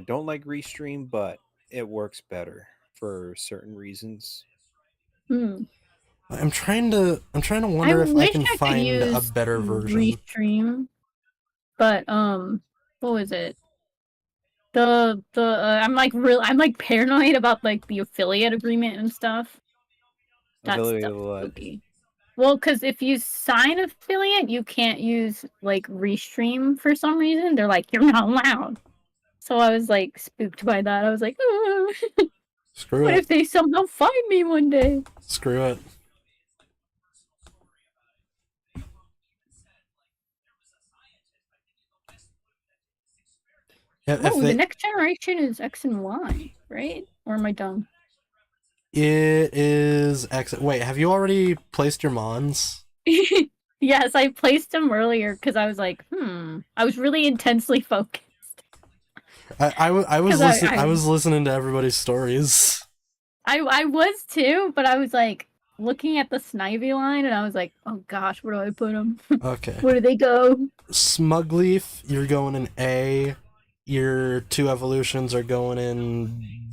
don't like Restream, but it works better for certain reasons. Hmm. I'm trying to I wonder if I wish can I could find a use better version. Restream, but what was it? I'm like paranoid about like the affiliate agreement and stuff. That Affiliate stuff's what? spooky. Well, because if you sign affiliate, you can't use like Restream for some reason. They're like, you're not allowed. So I was like spooked by that. I was like, oh, Screw what it. if they somehow find me one day? Screw it. Yeah, if Oh, the they next generation is X and Y, right? Or am I dumb? It is exit. Wait, have you already placed your mons? Yes, I placed them earlier because I was like, I was really intensely focused. I was Because listening. I was listening to everybody's stories. I was too, but I was like looking at the Snivy line and I was like, oh gosh, where do I put them? Okay. Where do they go? Smugleaf, you're going in A. Your 2 evolutions are going in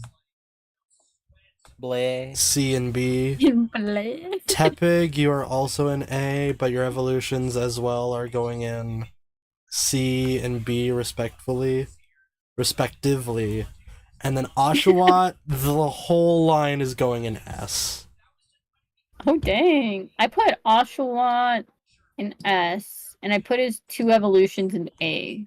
Bleh. C and B. Bleh. Tepig, you are also in A, but your evolutions as well are going in C and B respectively. And then Oshawott, the whole line is going in S. Oh dang! I put Oshawott in S, and I put his 2 evolutions in A.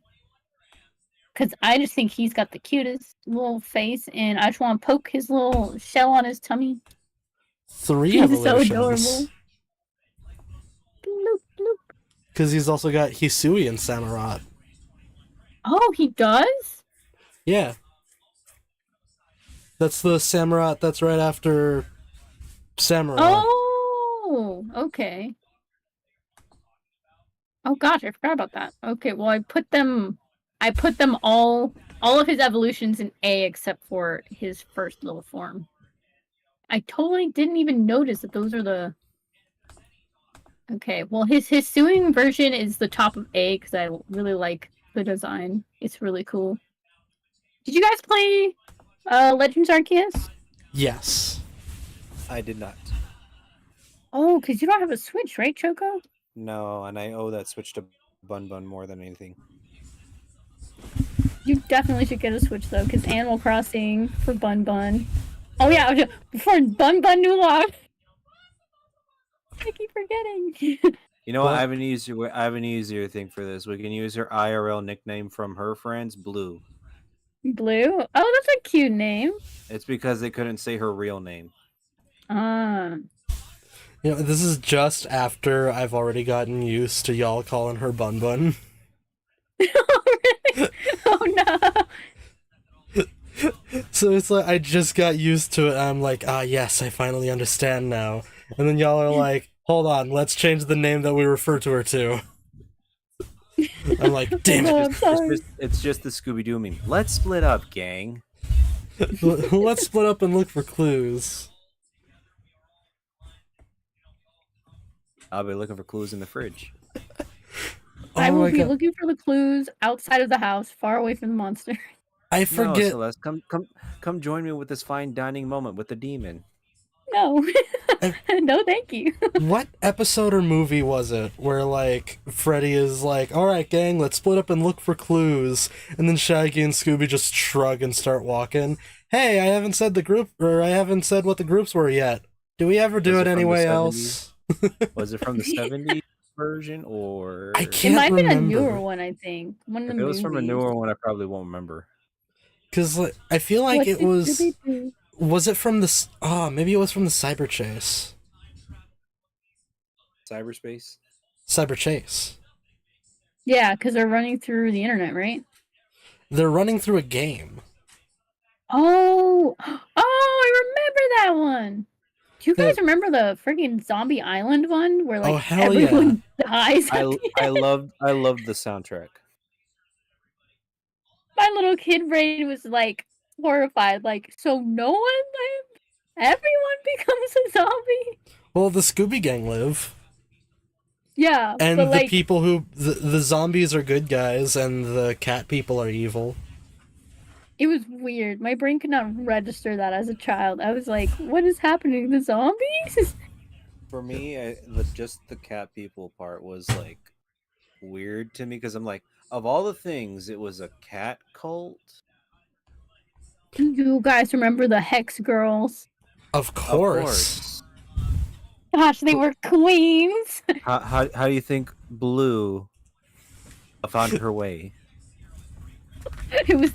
Because I just think he's got the cutest little face, and I just want to poke his little shell on his tummy. 3 He's so evolutions. adorable. Bloop, bloop. Because he's also got Hisui and Samurott. Oh, he does? Yeah. That's the Samurott that's right after Samurott. Oh, okay. Oh gosh, I forgot about that. Okay, well I put them all of his evolutions in A except for his first little form. I totally didn't even notice that those are the. Okay, well his suing version is the top of A because I really like the design. It's really cool. Did you guys play Legends Arceus? Yes. I did not. Oh, because you don't have a Switch, right, Choco? No, and I owe that Switch to Bun Bun more than anything. You definitely should get a Switch though, because Animal Crossing for Bun Bun. Oh yeah, for Bun Bun New Lock. I keep forgetting. You know what? I have an easier thing for this. We can use her IRL nickname from her friends, Blue. Blue? Oh, that's a cute name. It's because they couldn't say her real name. You know, this is just after I've already gotten used to y'all calling her Bun Bun. Oh, really? Oh, no. So it's like, I just got used to it. I'm like, yes, I finally understand now. And then y'all are like, hold on, let's change the name that we refer to her to. I'm like, damn it. It's just the Scooby-Doo meme. Let's split up, gang. Let's split up and look for clues. I'll be looking for clues in the fridge. I will be looking for the clues outside of the house, far away from the monster. I forget. No, Celeste, come join me with this fine dining moment with the demon. No. No, thank you. What episode or movie was it where, like, Freddy is like, alright, gang, let's split up and look for clues, and then Shaggy and Scooby just shrug and start walking? Hey, I haven't said what the groups were yet. Do we ever do it anyway else? Was it from the 70s version, or... I can't remember. It might have been a newer one, I think. If it was from a newer one, I probably won't remember. Because, like, I feel like it was... Was it from the... maybe it was from the Cyber Chase. Cyberspace? Cyber Chase. Yeah, because they're running through the internet, right? They're running through a game. Oh! Oh, I remember that one! Do you guys remember the freaking Zombie Island one? Where, like, everyone dies I loved the soundtrack. My little kid brain was, like, horrified. Like, so no one lived? Everyone becomes a zombie? Well, the Scooby Gang live. Yeah, and but, the like, people who... The zombies are good guys, and the cat people are evil. It was weird. My brain could not register that as a child. I was like, what is happening? The zombies? For me, just the cat people part was like weird to me because I'm like, of all the things, it was a cat cult. You guys remember the Hex Girls? Of Of course. course. Gosh, they were queens. How do you think Blue found her way? It was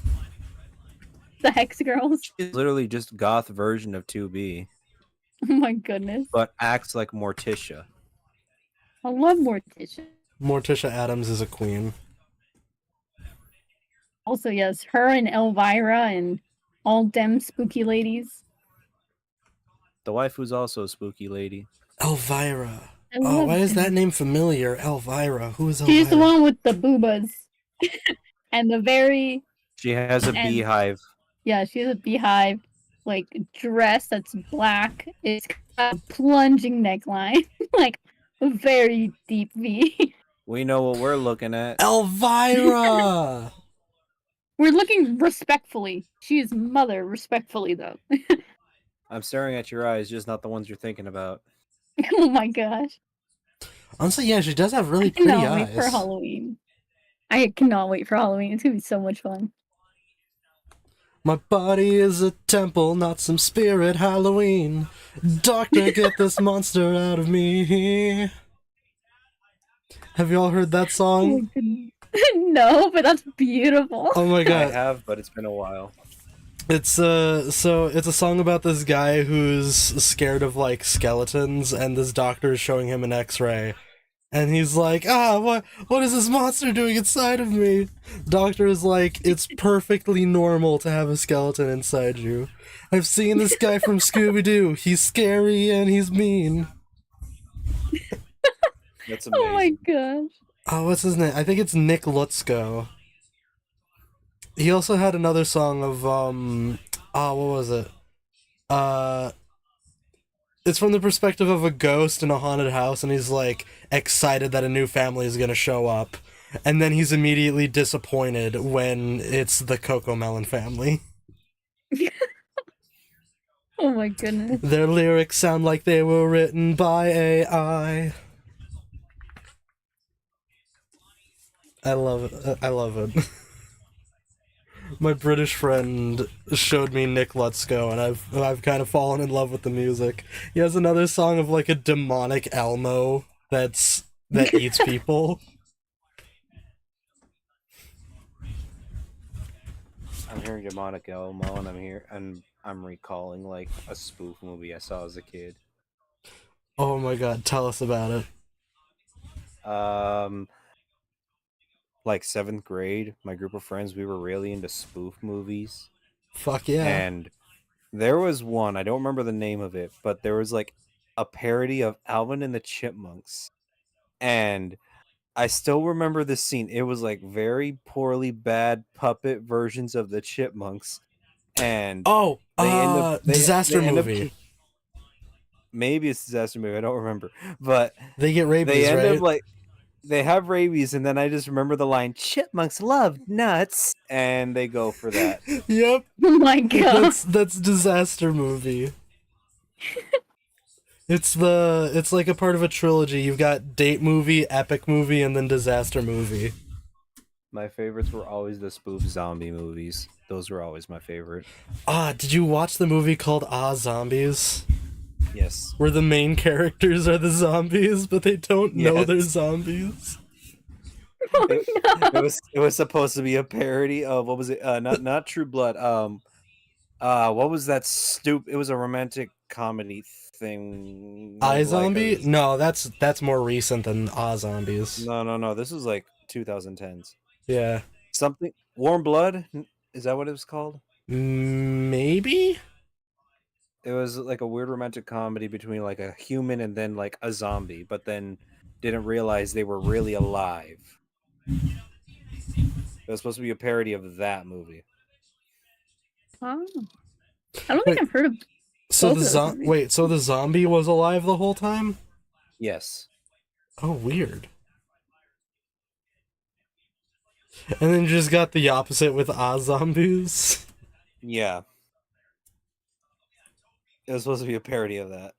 the Hex Girls. She's literally just goth version of 2B, Oh my goodness. but acts like Morticia. I love Morticia. Morticia Adams is a queen. Also, yes, her and Elvira and all dem spooky ladies. The waifu's also a spooky lady. Elvira. I Oh, love why is them. that name familiar? Elvira. Who is Elvira? She's the one with the boobas. And the very... She has a beehive. Yeah, she has a beehive, like, dress that's black. It's got a plunging neckline. Like, a very deep V. We know what we're looking at. Elvira! We're looking respectfully. She is mother respectfully, though. I'm staring at your eyes, just not the ones you're thinking about. Oh my gosh. Honestly, yeah, she does have really I pretty cannot wait eyes. for Halloween. I cannot wait for Halloween. It's gonna be so much fun. My body is a temple, not some spirit Halloween. Doctor, get this monster out of me. Have you all heard that Oh song? my goodness. No, but that's beautiful. Oh my I god. have, but it's been a while. It's it's a song about this guy who's scared of like skeletons, and this doctor is showing him an X-ray, and he's like, what is this monster doing inside of me? Doctor is like, it's perfectly normal to have a skeleton inside you. I've seen this guy from Scooby-Doo. He's scary and he's mean. That's amazing. Oh my gosh. Oh, what's his name? I think it's Nick Lutzko. He also had another song of what was it? It's from the perspective of a ghost in a haunted house, and he's like excited that a new family is gonna show up, and then he's immediately disappointed when it's the Coco Melon family. Oh my goodness. Their lyrics sound like they were written by AI. I love it. I love it. My British friend showed me Nick Lutzko, and I've kind of fallen in love with the music. He has another song of like a demonic Elmo that eats people. I'm hearing demonic Elmo, and I'm recalling like a spoof movie I saw as a kid. Oh my god, tell us about it. Like 7th grade, my group of friends, we were really into spoof movies. Fuck yeah. And there was one, I don't remember the name of it, but there was like a parody of Alvin and the Chipmunks. And I still remember this scene. It was like very poorly bad puppet versions of the Chipmunks. And disaster movie. Maybe it's disaster movie, I don't remember. But they get rabies, they end right? up like they have rabies, and then I just remember the line, "Chipmunks love nuts," and they go for that. Yep. Oh my god. That's disaster movie. It's like a part of a trilogy. You've got date movie, epic movie, and then disaster movie. My favorites were always the spoof zombie movies. Those were always my favorite. Did you watch the movie called Zombies? Yes. Where the main characters are the zombies, but they don't know Yes. they're zombies. Oh, no. It was supposed to be a parody of, what was it? Not True Blood. What was that It was a romantic comedy thing. iZombie? No, that's more recent than Zombies. No. This was like 2010s. Yeah. Something Warm Blood? Is that what it was called? Maybe? It was like a weird romantic comedy between like a human and then like a zombie, but then didn't realize they were really alive. It was supposed to be a parody of that movie. Oh. I don't think I've heard of So both of those movies. so the zombie was alive the whole time? Yes. Oh, weird. And then you just got the opposite with Zombies. Yeah. It was supposed to be a parody of that.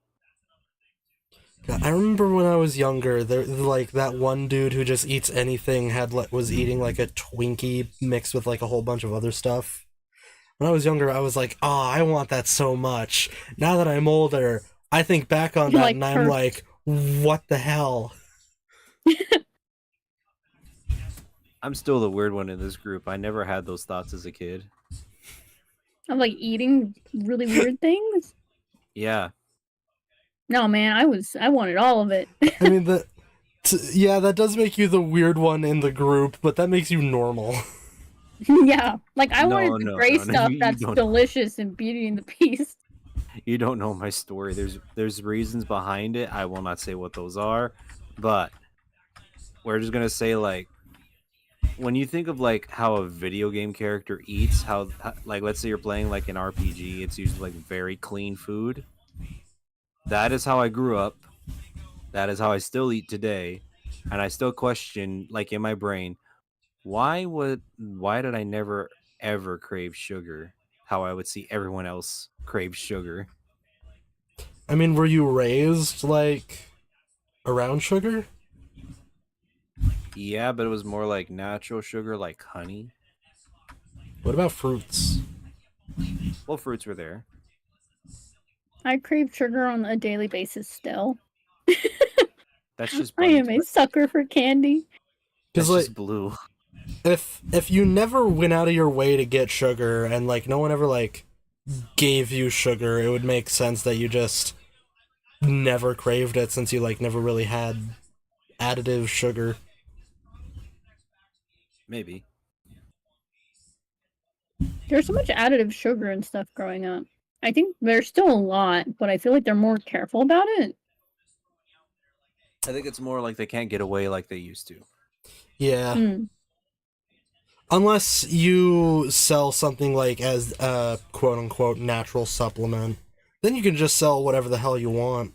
I remember when I was younger, there like that one dude who just eats anything was eating like a Twinkie mixed with like a whole bunch of other stuff. When I was younger, I was like, "Oh, I want that so much." Now that I'm older, I think back on You're that like, and I'm like, "What the hell?" I'm still the weird one in this group. I never had those thoughts as a kid. I'm like eating really weird things. Yeah. No, man, I wanted all of it. I mean, yeah, that does make you the weird one in the group, but that makes you normal. Yeah, like I No, wanted the no, gray no, no. stuff You that's don't. delicious and Beauty and the Beast. You don't know my story. There's reasons behind it. I will not say what those are, but we're just gonna say like when you think of like how a video game character eats, like let's say you're playing like an RPG, it's usually like very clean food. That is how I grew up. That is how I still eat today, and I still question like in my brain, why did I never ever crave sugar? How I would see everyone else crave sugar. I mean, were you raised like around sugar? Yeah, but it was more like natural sugar, like honey. What about fruits? Well, fruits were there. I crave sugar on a daily basis still. That's just I bunny. am a sucker for candy. That's Because like, just blue. if you never went out of your way to get sugar and like no one ever like gave you sugar, it would make sense that you just never craved it since you like never really had additive sugar. Maybe. There's so much additive sugar and stuff growing up. I think there's still a lot, but I feel like they're more careful about it. I think it's more like they can't get away like they used to. Yeah. Mm. Unless you sell something like as a quote unquote natural supplement, then you can just sell whatever the hell you want.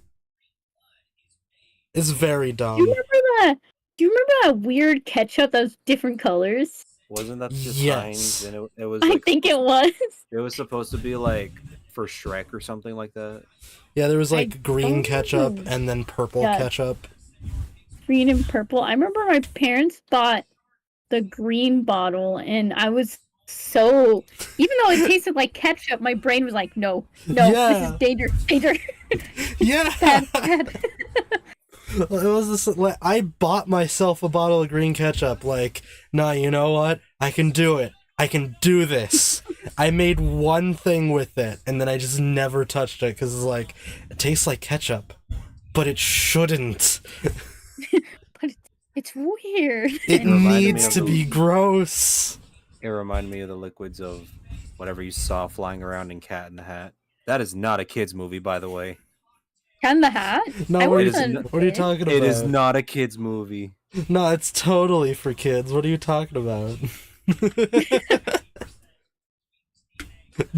It's very Do you dumb. remember that? Do you remember that weird ketchup that was different colors? Wasn't that just Yes. Heinz? And it was I like think it was. it was supposed to be like for Shrek or something like that. Yeah, there was I like green don't ketchup remember. and then purple Yeah. ketchup. Green and purple. I remember my parents bought the green bottle, and I was so. Even though it tasted like ketchup, my brain was like, no, this Yeah. is danger. Yeah. Bad. It was this, like, I bought myself a bottle of green ketchup. Like, nah, you know what? I can do it. I can do this. I made one thing with it, and then I just never touched it because it's like, it tastes like ketchup, but it shouldn't. But it's weird. It reminded me needs of to be the- gross. It reminded me of the liquids of whatever you saw flying around in Cat in the Hat. That is not a kids movie, by the way. Cat in the Hat? No, I what, wasn't what are you kid. talking about? It is not a kids movie. No, it's totally for kids. What are you talking about?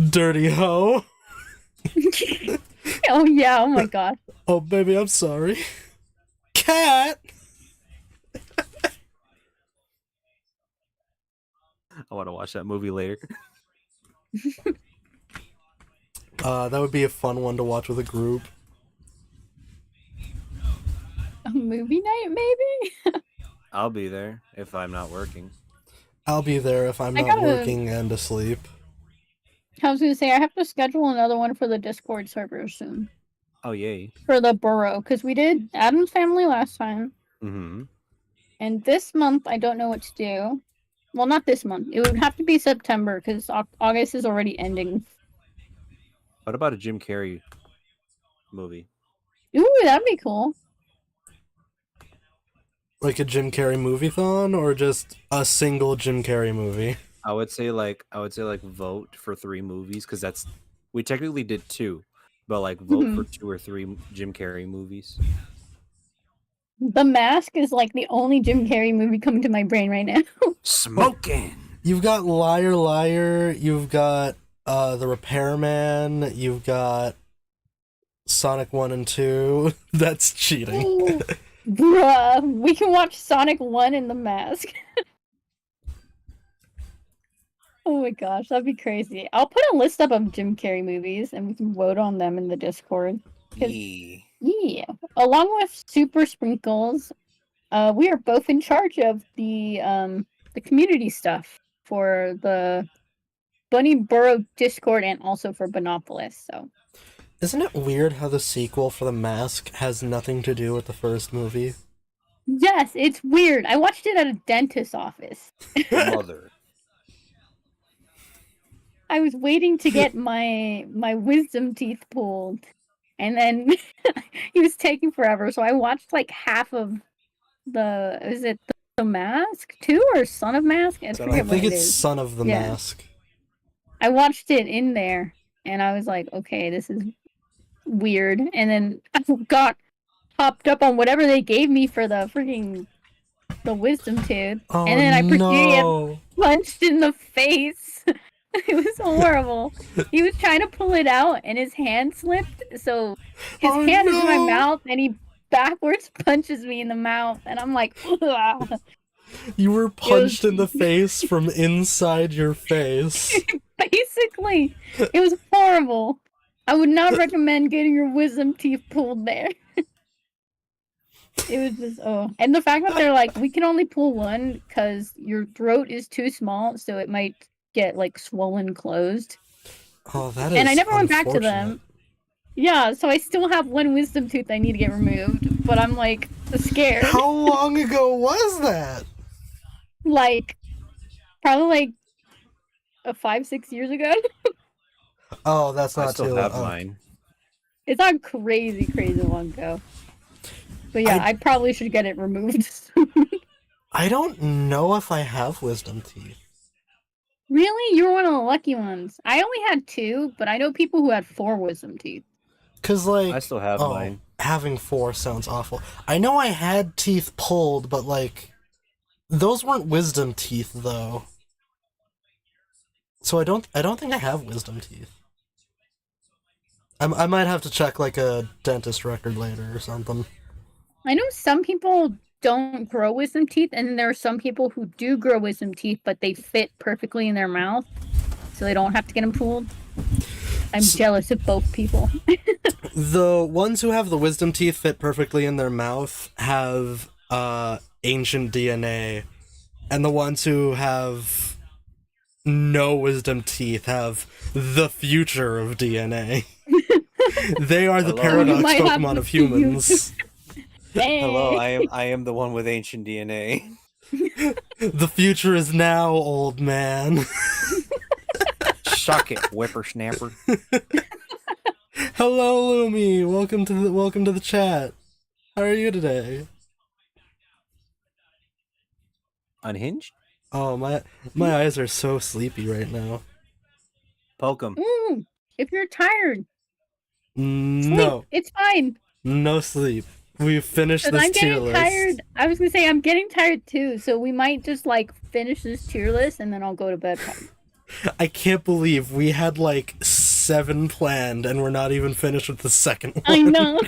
Dirty hoe. Oh yeah, oh my god. Oh, baby, I'm sorry. Cat. I want to watch that movie later. That would be a fun one to watch with a group. A movie night, maybe? I'll be there if I'm not working. I'll be there if I'm I not gotta- working and asleep. I was gonna say, I have to schedule another one for the Discord server soon. Oh, yay. For the borough, because we did Adam's Family last time. Mm-hmm. And this month, I don't know what to do. Well, not this month. It would have to be September, because August is already ending. What about a Jim Carrey movie? Ooh, that'd be cool. Like a Jim Carrey movie-thon, or just a single Jim Carrey movie? I would say like vote for 3 movies because we technically did 2, but like vote for 2 or 3 Jim Carrey movies. The Mask is like the only Jim Carrey movie coming to my brain right now. Smoking. You've got Liar Liar, you've got The Repairman, you've got Sonic 1 and 2. That's cheating. Bruh, we can watch Sonic 1 and The Mask. Oh my gosh, that'd be crazy. I'll put a list up of Jim Carrey movies and we can vote on them in the Discord. 'Cause, Yee. yeah, along with Super Sprinkles, we are both in charge of the community stuff for the Bunny Burrow Discord and also for Bonopolis. So Isn't it weird how the sequel for The Mask has nothing to do with the first movie? yes, it's weird. I watched it at a dentist's office. Mother. I was waiting to get my wisdom teeth pulled, and then he was taking forever. So I watched like half of is it the Mask 2 or Son of Mask? I Son of I forget what think it it's is. Son of the Yeah. Mask. I watched it in there, and I was like, okay, this is weird. And then I got popped up on whatever they gave me for the wisdom tooth, Oh and then I proceeded to get no! punched in the face. It was horrible. He was trying to pull it out and his hand slipped, so his Oh, hand is in my no. mouth and he backwards punches me in the mouth and I'm like, "Ugh." You were punched in the face from inside your face. Basically, it was horrible. I would not recommend getting your wisdom teeth pulled there. It was just and the fact that they're like, we can only pull one because your throat is too small, so it might get like swollen closed. Oh, that is And I never went back to unfortunate. them. Yeah, so I still have one wisdom tooth I need to get removed, but I'm like scared. How long ago was that? Like probably like 5-6 years ago. Oh, that's I not still too have long. mine. It's not crazy long ago. But yeah, I probably should get it removed. I don't know if I have wisdom teeth. Really? You were one of the lucky ones. I only had 2, but I know people who had 4 wisdom teeth. Cause like, I still have mine. having 4 sounds awful. I know I had teeth pulled, but like, those weren't wisdom teeth though. So I don't think I have wisdom teeth. I might have to check like a dentist record later or something. I know some people don't grow wisdom teeth, and then there are some people who do grow wisdom teeth, but they fit perfectly in their mouth, so they don't have to get them pulled. I'm jealous of both people. The ones who have the wisdom teeth fit perfectly in their mouth have ancient DNA, and the ones who have no wisdom teeth have the future of DNA. They are the Hello. paradox You might have Pokemon the of humans. Hello, Hey. I am the one with ancient DNA. The future is now, old man. Suck it, whippersnapper. Hello, Lumi. Welcome to the chat. How are you today? Unhinged? Oh, my eyes are so sleepy right now. Poke 'em. If you're tired, sleep. No, It's fine. no sleep. We've finished 'Cause this I'm tier getting list. tired. I was gonna say I'm getting tired too, so we might just like finish this tier list and then I'll go to bed. I can't believe we had like 7 planned and we're not even finished with the second one. I know.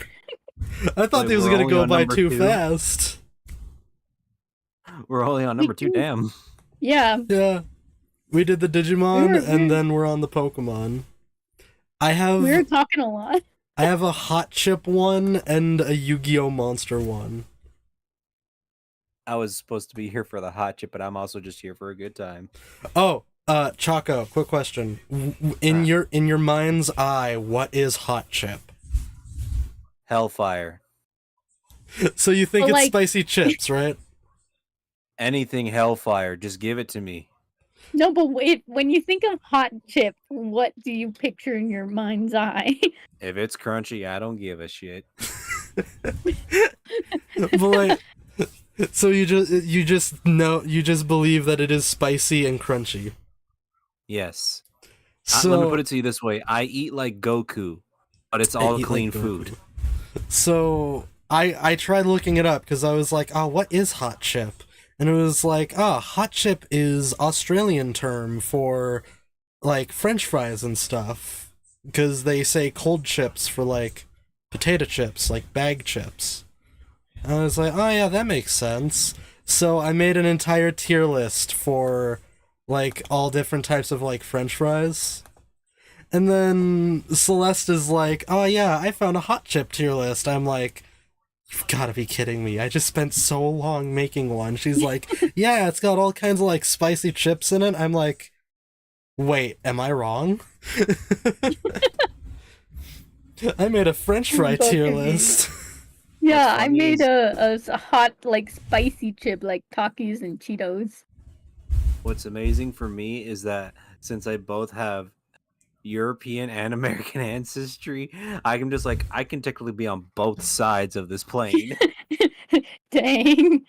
I thought Wait, this was we're gonna only go on by number too 2? fast. We're only on number 2, damn. Yeah. Yeah. We did the Digimon We were- and then we're on the Pokemon. I have We were talking a lot. I have a Hot Chip one and a Yu-Gi-Oh! Monster one. I was supposed to be here for the hot chip, but I'm also just here for a good time. Oh, Choco, quick question. In your mind's eye, what is Hot Chip? Hellfire. So you think Well, it's like- spicy chips, right? Anything Hellfire, just give it to me. No, but wait, when you think of hot chip, what do you picture in your mind's eye? If it's crunchy, I don't give a shit. But like, so you just believe that it is spicy and crunchy. Yes. So Let me put it to you this way. I eat like Goku, but it's all eat clean like Goku. food. So I tried looking it up because I was like, oh, what is Hot Chip? And it was like, Hot Chip is Australian term for like French fries and stuff. Because they say cold chips for like potato chips, like bag chips. And I was like, oh yeah, that makes sense. So I made an entire tier list for like all different types of like French fries. And then Celeste is like, "Oh yeah, I found a hot chip tier list." I'm like, "You've got to be kidding me! I just spent so long making one." She's like, "Yeah, it's got all kinds of like spicy chips in it." I'm like, "Wait, am I wrong?" I made a French fry tier list. Yeah, What's I funny made is- a hot like spicy chip like Takis and Cheetos. What's amazing for me is that since I both have European and American ancestry, I can just like I can technically be on both sides of this plane. Dang.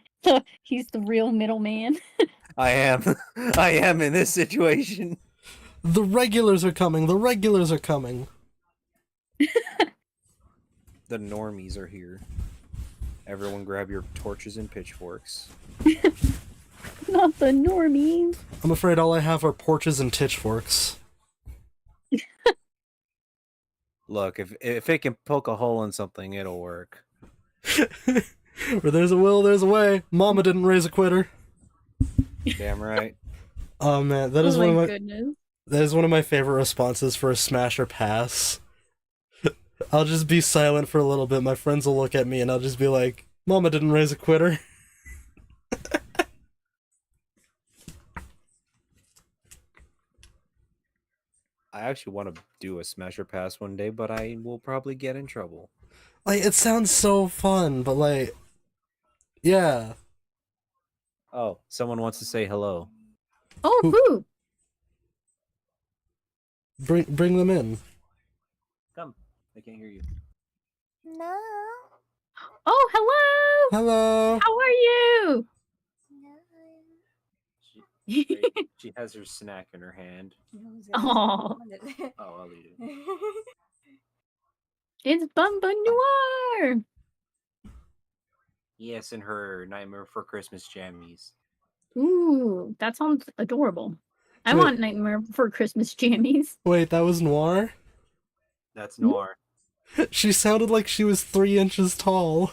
He's the real middleman. I am. I am in this situation. The regulars are coming. The regulars are coming. The normies are here. Everyone grab your torches and pitchforks. Not the normies. I'm afraid all I have are porches and pitchforks. Look, if it can poke a hole in something, it'll work. Where there's a will, there's a way. Mama didn't raise a quitter. Damn right. Oh man, that is Oh one of my my goodness. that is one of my favorite responses for a smash or pass. I'll just be silent for a little bit. My friends will look at me and I'll just be like, "Mama didn't raise a quitter." I actually want to do a smasher pass one day, but I will probably get in trouble. Like it sounds so fun, but like, yeah. Oh, someone wants to say hello. Oh, who? Bring them in. Come. I can't hear you. No. Oh, hello. Hello. How are you? She has her snack in her hand. Oh, Oh, I'll eat it. it's Bumba Noir. Yes, and her Nightmare for Christmas jammies. Ooh, that sounds adorable. I Wait. want Nightmare for Christmas jammies. Wait, that was Noir? That's Noir. She sounded like she was 3 inches tall.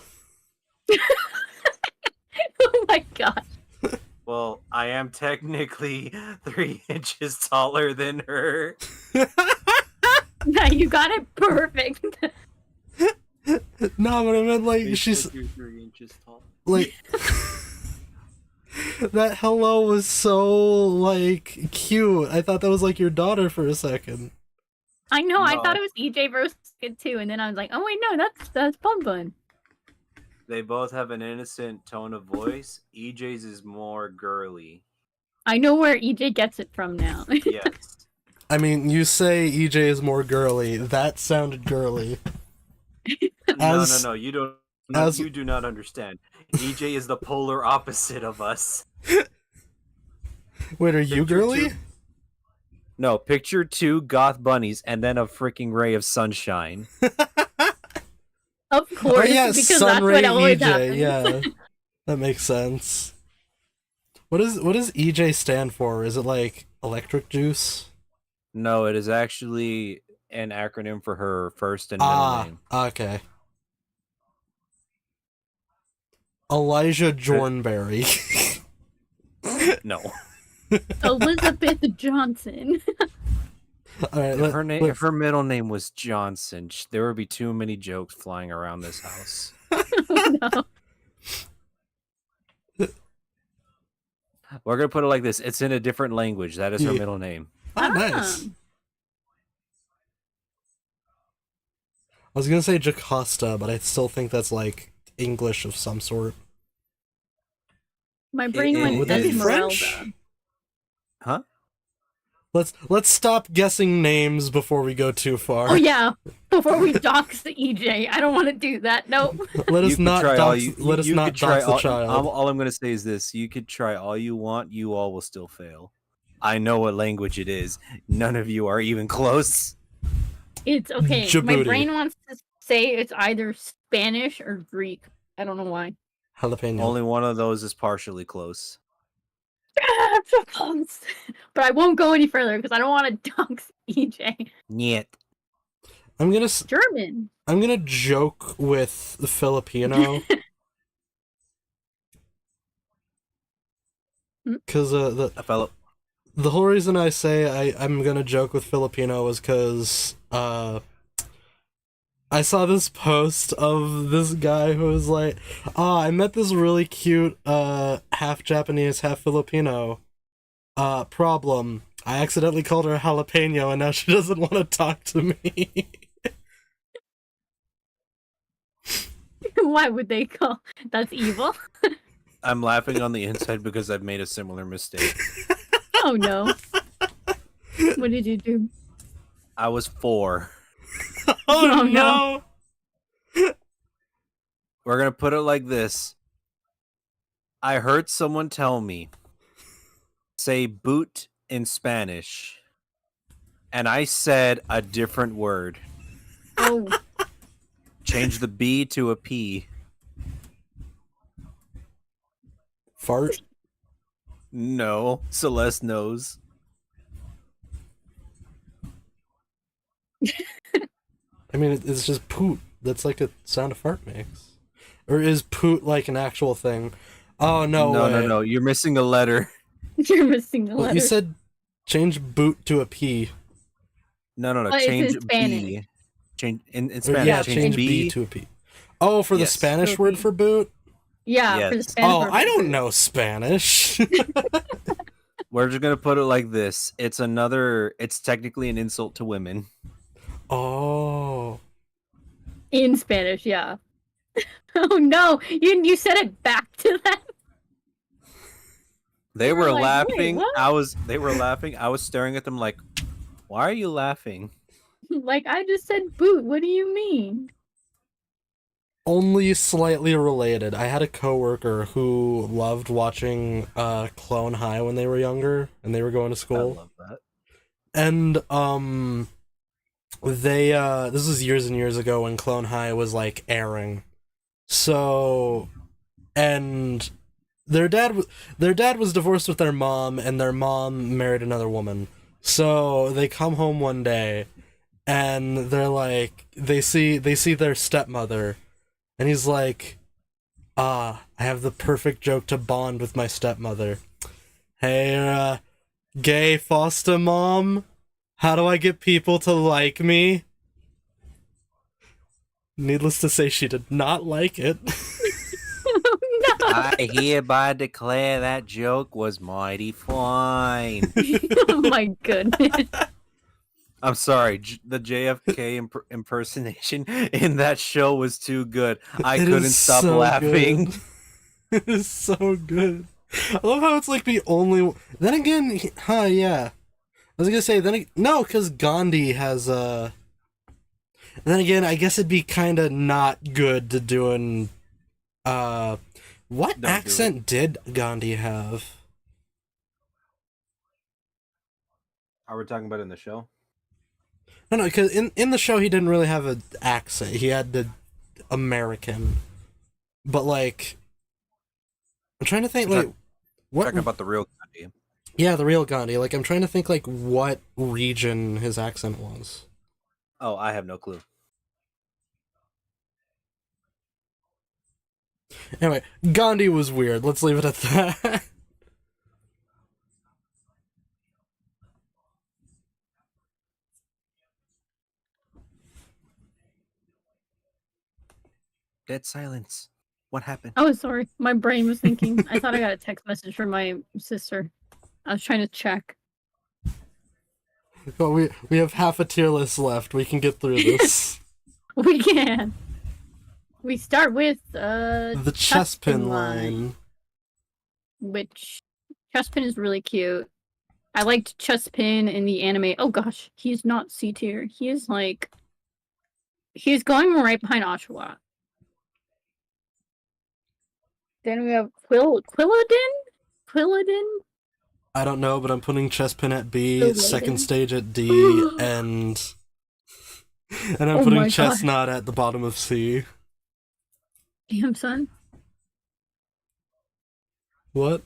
Oh my god. Well, I am technically 3 inches taller than her. Yeah, you got it perfect. No, but I meant like They she's said you're 3 inches tall. like that hello was so like cute. I thought that was like your daughter for a second. I know, I No. thought it was EJ versus Kid too, and then I was like, oh wait, no, that's Bun Bun. They both have an innocent tone of voice. EJ's is more girly. I know where EJ gets it from now. Yes. I mean, you say EJ is more girly. That sounded girly. As- No. You don't. as- You do not understand. EJ is the polar opposite of us. Wait, are you Picture girly? two- No, picture 2 goth bunnies and then a freaking ray of sunshine. Of Oh course, yeah, because that's Sunray what always EJ. happens. Yeah, that makes sense. What does EJ stand for? Is it like electric juice? No, it is actually an acronym for her first and middle name. Okay. Elijah Jornberry. No. Elizabeth Johnson. All right, If her middle name was Johnson, there would be too many jokes flying around this house. No. We're gonna put it like this: it's in a different language. That is her Yeah. middle name. Nice. I was gonna say Jocasta, but I still think that's like English of some sort. My brain Would went that be Esmeralda. French? Huh? Let's stop guessing names before we go too far. Oh yeah, before we dox the EJ, I don't want to do that. Nope. Let You us could not try all dox. you- Let us you not could try dox the all- child. All I'm gonna say is this: you could try all you want. You all will still fail. I know what language it is. None of you are even close. It's okay. My Djibouti. brain wants to say it's either Spanish or Greek. I don't know why. Jalapeno. Only one of those is partially close. I'm so close. But I won't go any further because I don't want to dox EJ. Niet. I'm German. gonna joke with the Filipino. Because A fellow. The whole reason I say I'm gonna joke with Filipino is because I saw this post of this guy who was like, I met this really cute half Japanese, half Filipino. Problem. I accidentally called her a jalapeno and now she doesn't want to talk to me. Why would they call? That's evil. I'm laughing on the inside because I've made a similar mistake. Oh no. What did you do? I was 4. Oh, Oh, no! We're gonna put it like this. I heard someone tell me, say boot in Spanish. And I said a different word. Oh. Change the B to a P. Fart? No, Celeste knows. I mean, it's just poot. That's like a sound a fart makes. Or is poot like an actual thing? Oh, no way. No. You're missing a letter. You're missing the Well, letter. you said change boot to a P. No. But it's Change in Spanish. B. Change in Or, Spanish. yeah, change change B. B to a P. Oh, for the Yes. Spanish To a word P. for boot? Yeah, for the Yes. Spanish. Oh, word I for don't food. know Spanish. We're just gonna put it like this. It's technically an insult to women. Oh. In Spanish, yeah. Oh no, you said it back to them. They were were like, "Wait, laughing. what?" They were laughing. I was staring at them like, why are you laughing? Like, I just said boot. What do you mean? Only slightly related. I had a coworker who loved watching Clone High when they were younger and they were going to I school. love that. And they this was years and years ago when Clone High was like airing. So and their dad was divorced with their mom and their mom married another woman. So they come home one day and they're like they see their stepmother and he's like, I have the perfect joke to bond with my stepmother. Hey, gay foster mom, how do I get people to like me? Needless to say, she did not like it. No. I hereby declare that joke was mighty fine. Oh my goodness. I'm sorry, the JFK impersonation in that show was too good. I It couldn't is stop so laughing. good. It is so good. I love how it's like the only. Then again, yeah. I was gonna say no, because Gandhi has Then again, I guess it'd be kind of not good to do an. What Don't do accent did Gandhi have? Are we talking about in the show? No, because in the show he didn't really have an accent. He had the American, but like, I'm trying to think So like what. Talking about the real Gandhi. Yeah, the real Gandhi. Like, I'm trying to think like what region his accent was. Oh, I have no clue. Anyway, Gandhi was weird. Let's leave it at that. Dead silence. What happened? Oh, sorry. My brain was thinking. I thought I got a text message from my sister. I was trying to check. Well, we have half a tier list left. We can get through this. We can. We start with The chestpin line. which Chespin is really cute. I liked Chespin in the anime. Oh gosh, he's not C tier. He is like he's going right behind Oshawott. Then we have Quilladin? I don't know, but I'm putting chestpin at B, Quilladin? second stage at D, and I'm Oh putting my God. chestnut at the bottom of C. Damn son. What?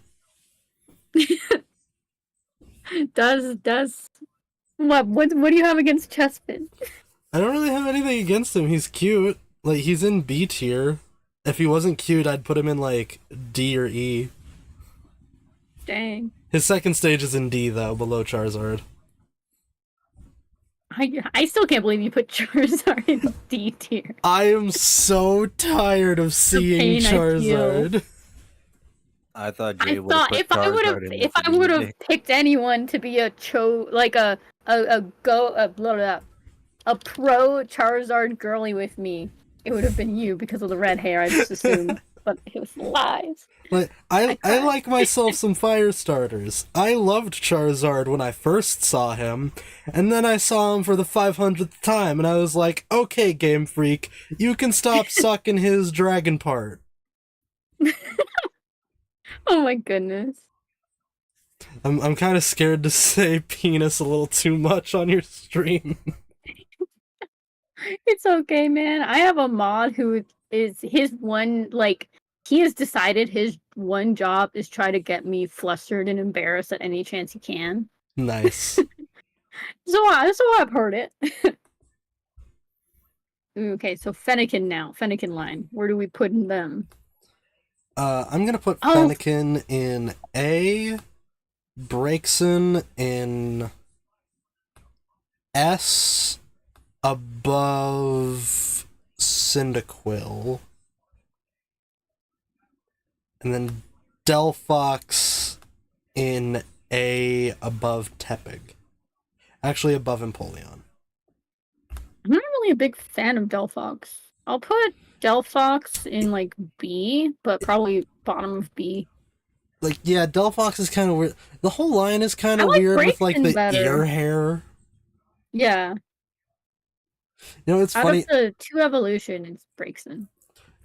Does what do you have against Chespin? I don't really have anything against him. He's cute. Like, he's in B tier. If he wasn't cute, I'd put him in, like, D or E. Dang. His second stage is in D, though, below Charizard. I still can't believe you put Charizard in D tier. I am so tired of seeing pain I feel. Charizard. I thought I Jay would have thought put if I would have Charizard in if for I the would have unit. picked anyone to be a pro Charizard girly with me, it would have been you because of the red hair. I just assumed, but it was lies. Like I like myself some fire starters. I loved Charizard when I first saw him, and then I saw him for the 500th time, and I was like, okay, Game Freak, you can stop sucking his dragon part. Oh my goodness. I'm kind of scared to say penis a little too much on your stream. It's okay, man. I have a mod who is his one, like, he has decided his one job is try to get me flustered and embarrassed at any chance he can. Nice. So I've heard it. Okay, so Fennekin now. Fennekin line. Where do we put them? I'm gonna put Fennekin in A, Braixen in S, above Cyndaquil, and then Delphox in A, above Tepig. Actually, above Empoleon. I'm not really a big fan of Delphox. I'll put Delphox in, like, B, but probably bottom of B. Like, yeah, Delphox is kind of weird. The whole line is kind of like weird with, like, Braixen the better. ear hair. Yeah. You know, it's funny. Out of the 2 evolution, it's Braixen.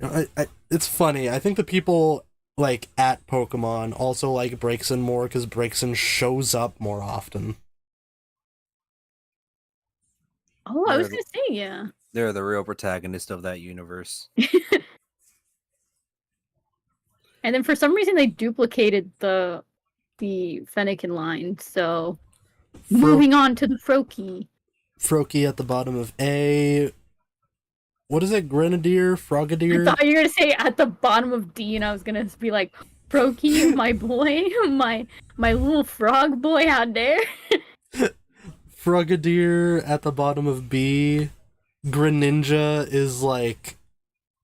You know, it's funny. I think the people, like, at Pokemon also like Braixen more because Braixen shows up more often. Oh, I was gonna say, yeah. They're the real protagonist of that universe. And then for some reason they duplicated the Fennekin line, so moving on to the Froakie. Froakie at the bottom of A. What is it? Grenadier? Frogadier? I thought you were gonna say at the bottom of D, and I was gonna be like, Froakie, my boy, my little frog boy out there. Frogadier at the bottom of B. Greninja is like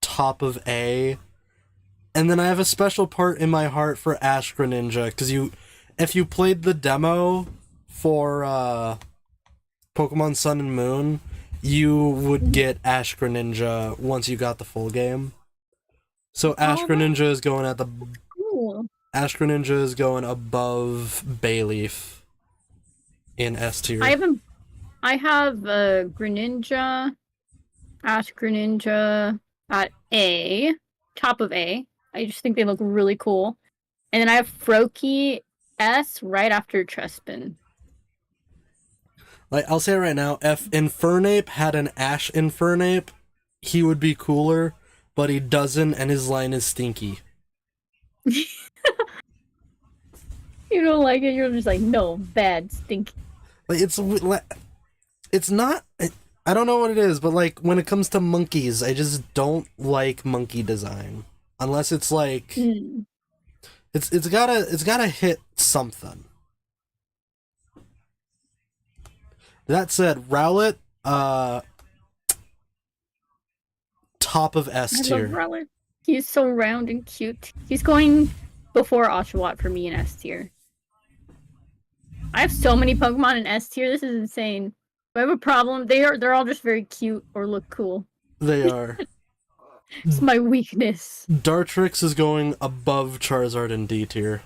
top of A. And then I have a special part in my heart for Ash Greninja, because if you played the demo for Pokemon Sun and Moon, you would get Ash Greninja once you got the full game. So Ash Greninja is going at the Cool. Ash Greninja is going above Bayleaf in S tier. I have Greninja, Ash Greninja at A, top of A. I just think they look really cool. And then I have Froakie S right after Trespin. Like, I'll say it right now, if Infernape had an Ash Infernape, he would be cooler, but he doesn't, and his line is stinky. You don't like it? You're just like, no, bad, stinky. Like, it's not... I don't know what it is, but, like, when it comes to monkeys, I just don't like monkey design. Unless it's, like... It's gotta hit something. That said, Rowlet, top of S tier. Rowlet. He's so round and cute. He's going before Oshawott for me in S tier. I have so many Pokemon in S tier. This is insane. I have a problem. They're all just very cute or look cool. They are. It's my weakness. Dartrix is going above Charizard in D tier.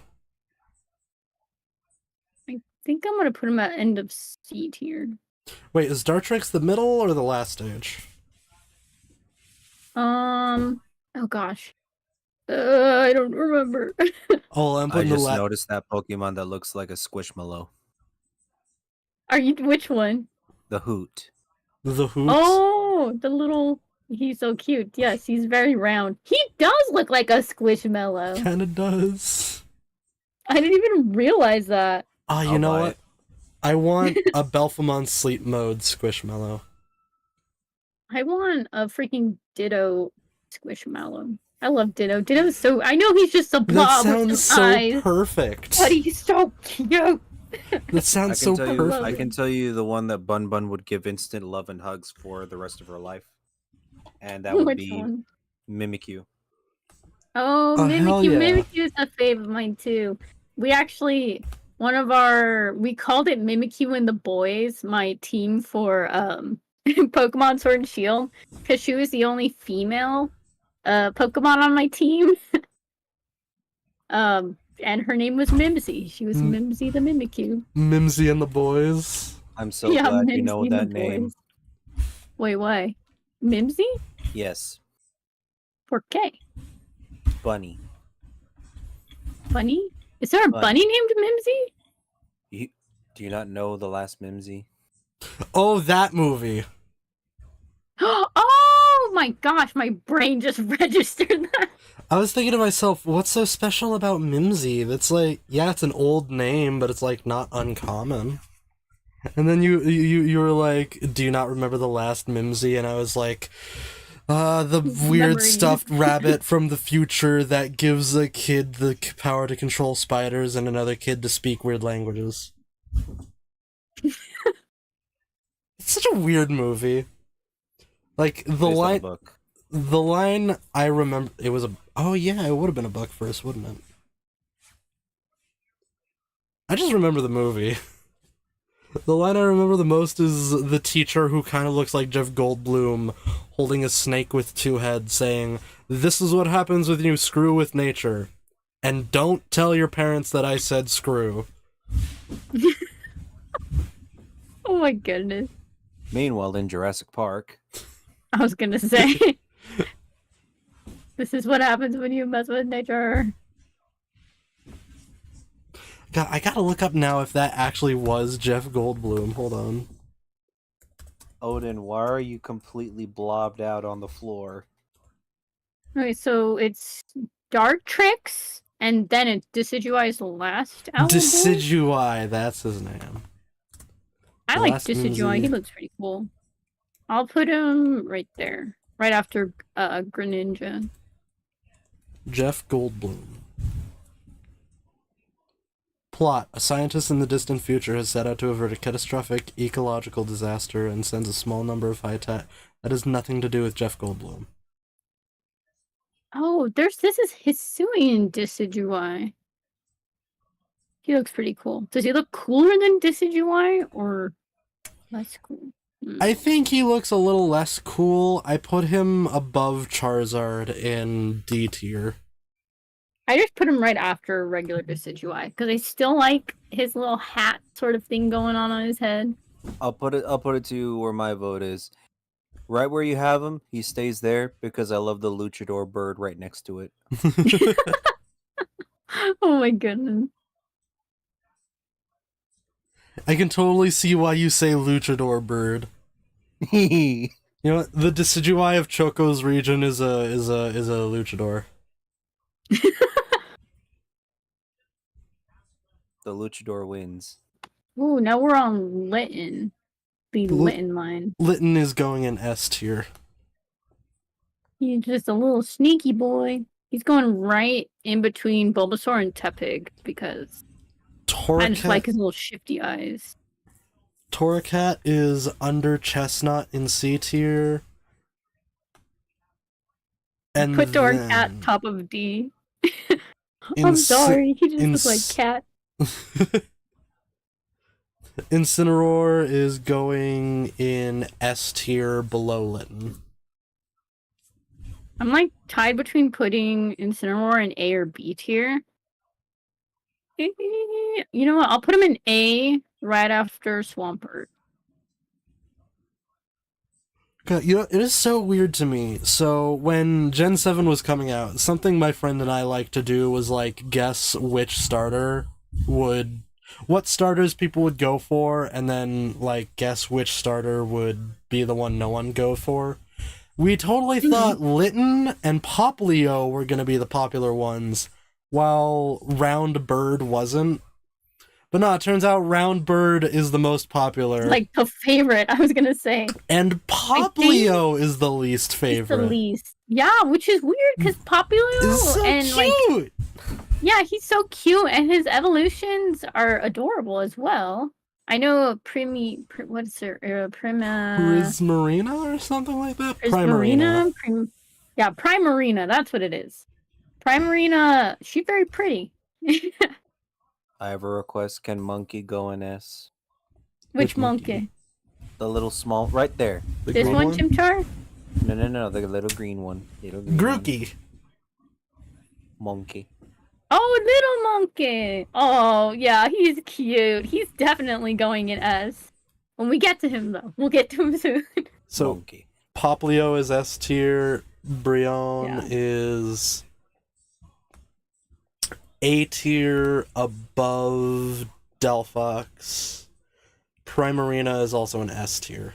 I think I'm gonna put him at end of C tier. Wait, is Dartrix the middle or the last stage? Oh gosh. I don't remember. Oh, I'm I putting just noticed that Pokemon that looks like a Squishmallow. Are you which one? The Hoot. The Hoot. Oh, the little. He's so cute. Yes, he's very round. He does look like a Squishmallow. Kinda does. I didn't even realize that. Ah, you know what? I want a Belphemon Sleep Mode Squishmallow. I want a freaking Ditto Squishmallow. I love Ditto. Ditto's so. I know he's just a That blob with sounds some so eyes, perfect. but he's so cute. That sounds so perfect. I can tell you the one that Bun Bun would give instant love and hugs for the rest of her life, and that would Which be one? Mimikyu. Oh, Oh, hell Mimikyu. yeah. Mimikyu is a fave of mine too. We actually we called it Mimikyu and the Boys, my team for Pokemon Sword and Shield, because she was the only female Pokemon on my team. And her name was Mimsy. She was Mimsy the Mimikyu. Mimsy and the Boys. I'm so glad you know Mimsy and that the name. Boys. Wait, why? Mimsy? Yes, ¿Por qué? Bunny. Bunny? Is there a bunny named Mimsy? Do you not know the last Mimsy? Oh, that movie. Oh my gosh, my brain just registered that. I was thinking to myself, what's so special about Mimsy? That's like, yeah, it's an old name, but it's like not uncommon. And then you were like, do you not remember the last Mimsy? And I was like, the weird Memory. stuffed rabbit from the future that gives a kid the power to control spiders and another kid to speak weird languages. It's such a weird movie. Like, the line I remember, it was oh yeah, it would have been a book first, wouldn't it? I just remember the movie. The line I remember the most is the teacher who kind of looks like Jeff Goldblum holding a snake with two heads saying, "This is what happens when you screw with nature. And don't tell your parents that I said screw." Oh my goodness. Meanwhile, in Jurassic Park, I was gonna say, this is what happens when you mess with nature. God, I gotta look up now if that actually was Jeff Goldblum. Hold on. Odin, why are you completely blobbed out on the floor? Okay, so it's Dark Tricks, and then it's Decidueye's last album. Decidueye, that's his name. I like Decidueye. He looks pretty cool. I'll put him right there, right after Greninja. Jeff Goldblum. Plot. A scientist in the distant future has set out to avert a catastrophic ecological disaster and sends a small number of high-tech. That has nothing to do with Jeff Goldblum. Oh, this is Hisui in Decidueye. He looks pretty cool. Does he look cooler than Decidueye, or less cool? I think he looks a little less cool. I put him above Charizard in D tier. I just put him right after regular Decidueye because I still like his little hat sort of thing going on his head. I'll put it to where my vote is. Right where you have him, he stays there because I love the luchador bird right next to it. Oh my goodness. I can totally see why you say luchador bird. You know what? The Decidueye of Choco's region is a luchador. The luchador wins. Ooh, now we're on Litten. The Litten line. Litten is going in S tier. He's just a little sneaky boy. He's going right in between Bulbasaur and Tepig because I just like his little shifty eyes. Torracat is under Chestnut in C tier. And put Torracat top of D. I'm sorry, he just looks like Cat. Incineroar is going in S tier below Litten. I'm like tied between putting Incineroar in A or B tier. You know what? I'll put him in A right after Swampert. God, you know, it is so weird to me. So when Gen 7 was coming out, something my friend and I liked to do was like guess which what starters people would go for, and then like guess which starter would be the one no one go for. We totally thought Litten and Poplio were gonna be the popular ones, while Round Bird wasn't. But no, it turns out Round Bird is the most popular. Like the favorite, I was gonna say. And Poplio is the least favorite. He's the least. Yeah, which is weird because It's Populo so and like cute. yeah, he's so cute and his evolutions are adorable as well. I know what's her Prima Prismarina or something like that. Primarina. Prismarina? Primarina, that's what it is. Primarina, she's very pretty. I have a request. Can Monkey go in S? Which monkey? The little small, right there. The This green one, Chimchar? No, the little green one. Little green one. Grookey. Monkey. Oh, little monkey. Oh, yeah, he's cute. He's definitely going in S. When we get to him, though, we'll get to him soon. So Monkey. Poplio is S tier. Brion Yeah. is A tier above Delphox. Primarina is also an S tier.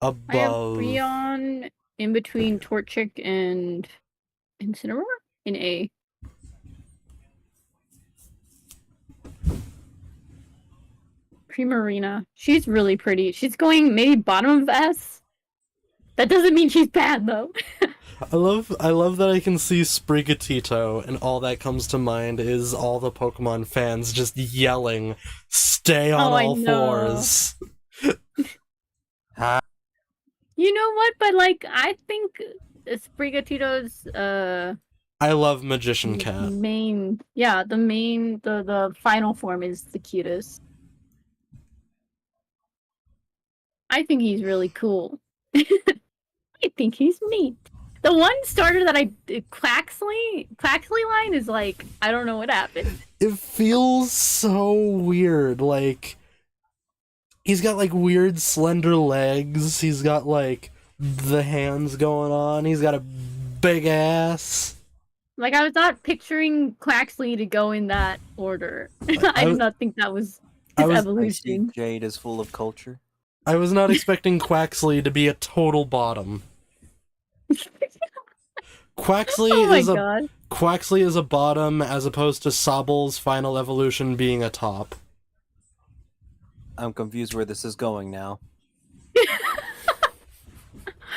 I have Above. Brion in between Torchic and Incineroar in A. Primarina. She's really pretty. She's going maybe bottom of S. That doesn't mean she's bad though. I love that I can see Sprigatito, and all that comes to mind is all the Pokemon fans just yelling, "Stay on I all know. fours." You know what? But like, I think Sprigatito's I love Magician Cat. the final form is the cutest. I think he's really cool. I think he's neat. The one starter that Quaxley line is like, I don't know what happened. It feels so weird. Like, he's got like weird slender legs. He's got like the hands going on. He's got a big ass. Like, I was not picturing Quaxley to go in that order. I did not think that was his I see evolution. Jade is full of culture. I was not expecting Quaxley to be a total bottom. Quaxley Oh my god. Quaxley is a bottom as opposed to Sobble's final evolution being a top. I'm confused where this is going now.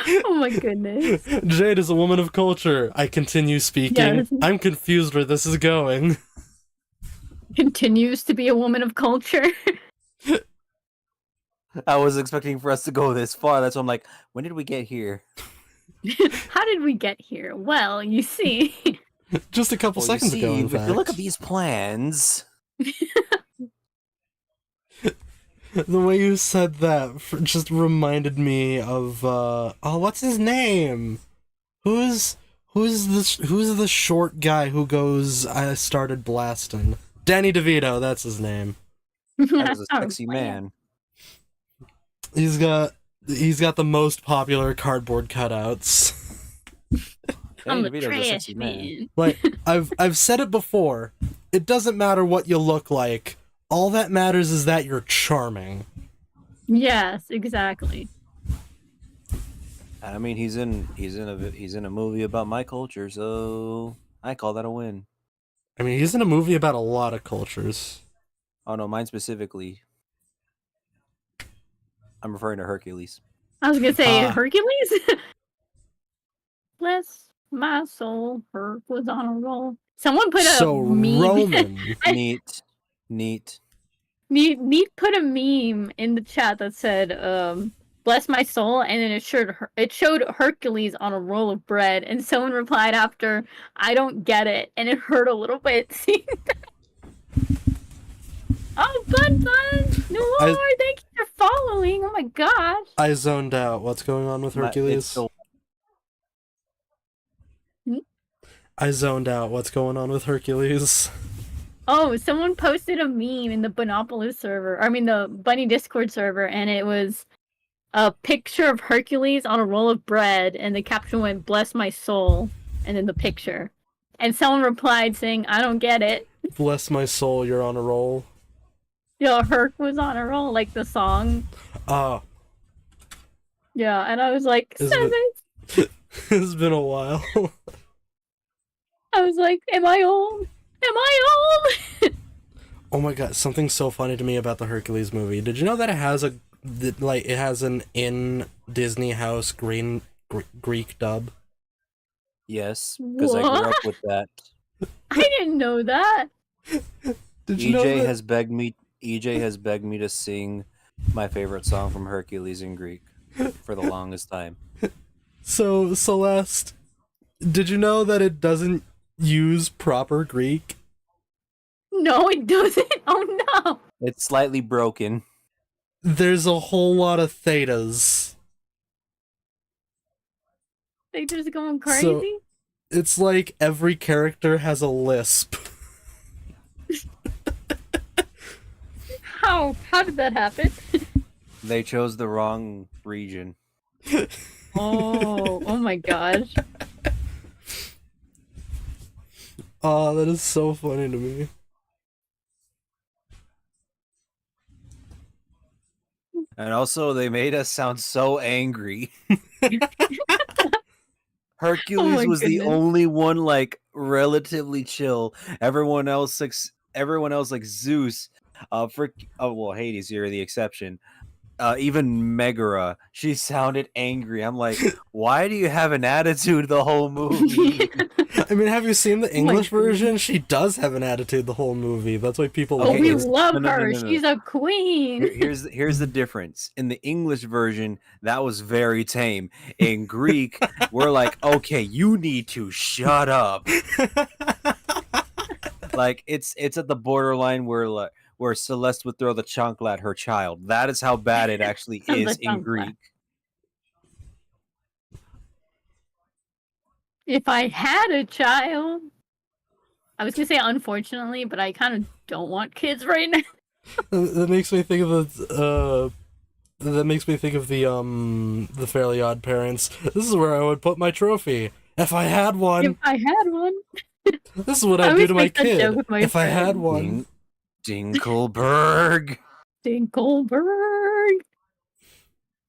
Oh my goodness. Jade is a woman of culture. I continue speaking. Yes. I'm confused where this is going. Continues to be a woman of culture. I was expecting for us to go this far. That's why I'm like, when did we get here? How did we get here? Well, you see. Just a couple seconds ago, in if you look fact. at these plans. The way you said that just reminded me of what's his name? Who's the short guy who goes I started blasting? Danny DeVito, that's his name. That is a Oh, sexy wow. man. He's got the most popular cardboard cutouts. I'm Danny a DeVito's a trash sexy man. man. Like I've said it before. It doesn't matter what you look like. All that matters is that you're charming. Yes, exactly. I mean, he's in a movie about my culture, so I call that a win. I mean, he's in a movie about a lot of cultures. Oh no, mine specifically. I'm referring to Hercules. I was gonna say Ah. Hercules. Bless my soul, Herc was on a roll. Someone put a So meme. Roman. Neat. Neat put a meme in the chat that said, "Bless my soul," and then it showed Hercules on a roll of bread, and someone replied after, "I don't get it," and it hurt a little bit. Oh, Bun, Noir, thank you for following. Oh my gosh. I zoned out. What's going on with Hercules? I zoned out. What's going on with Hercules? Oh, someone posted a meme in the Bonopolis server. I mean, the Bunny Discord server, and it was a picture of Hercules on a roll of bread, and the caption went, "Bless my soul," and then the picture. And someone replied saying, "I don't get it." Bless my soul, you're on a roll. Yo, Herc was on a roll, like the song. Ah, Yeah, and I was like, Is "Seven." it's been a while. I was like, "Am I old? Am I old?" Oh my god, something so funny to me about the Hercules movie. Did you know that it has an in Disney house Greek dub. Yes, because I grew up with that. I didn't know that. Did you know EJ that? has begged me. EJ has begged me to sing my favorite song from Hercules in Greek for the longest time. So, Celeste, did you know that it doesn't use proper Greek? No, it doesn't. Oh no. It's slightly broken. There's a whole lot of thetas. They just going So- crazy. It's like every character has a lisp. How did that happen? They chose the wrong region. Oh my gosh. Oh, that is so funny to me. And also, they made us sound so angry. Hercules was the goodness. only one like relatively chill. Everyone else like Zeus, well, Hades, you're the exception. Even Megara, she sounded angry. I'm like, why do you have an attitude the whole movie? I mean, have you seen the my English goodness. version? She does have an attitude the whole movie. That's why people Oh, Okay, we like her. love no, her. no. She's a queen. Here's the difference. In the English version, that was very tame. In Greek, we're like, okay, you need to shut up. Like it's at the borderline where Celeste would throw the chancla at her child. That is how bad it actually The is in chancla. Greek. If I had a child, I was gonna say unfortunately, but I kind of don't want kids right now. That makes me think of the Fairly Odd Parents. This is where I would put my trophy if I had one. If I had one, This is what I I'd do always to my make that joke kid with my if I had friends. one. Dinkelberg. Dinkelberg.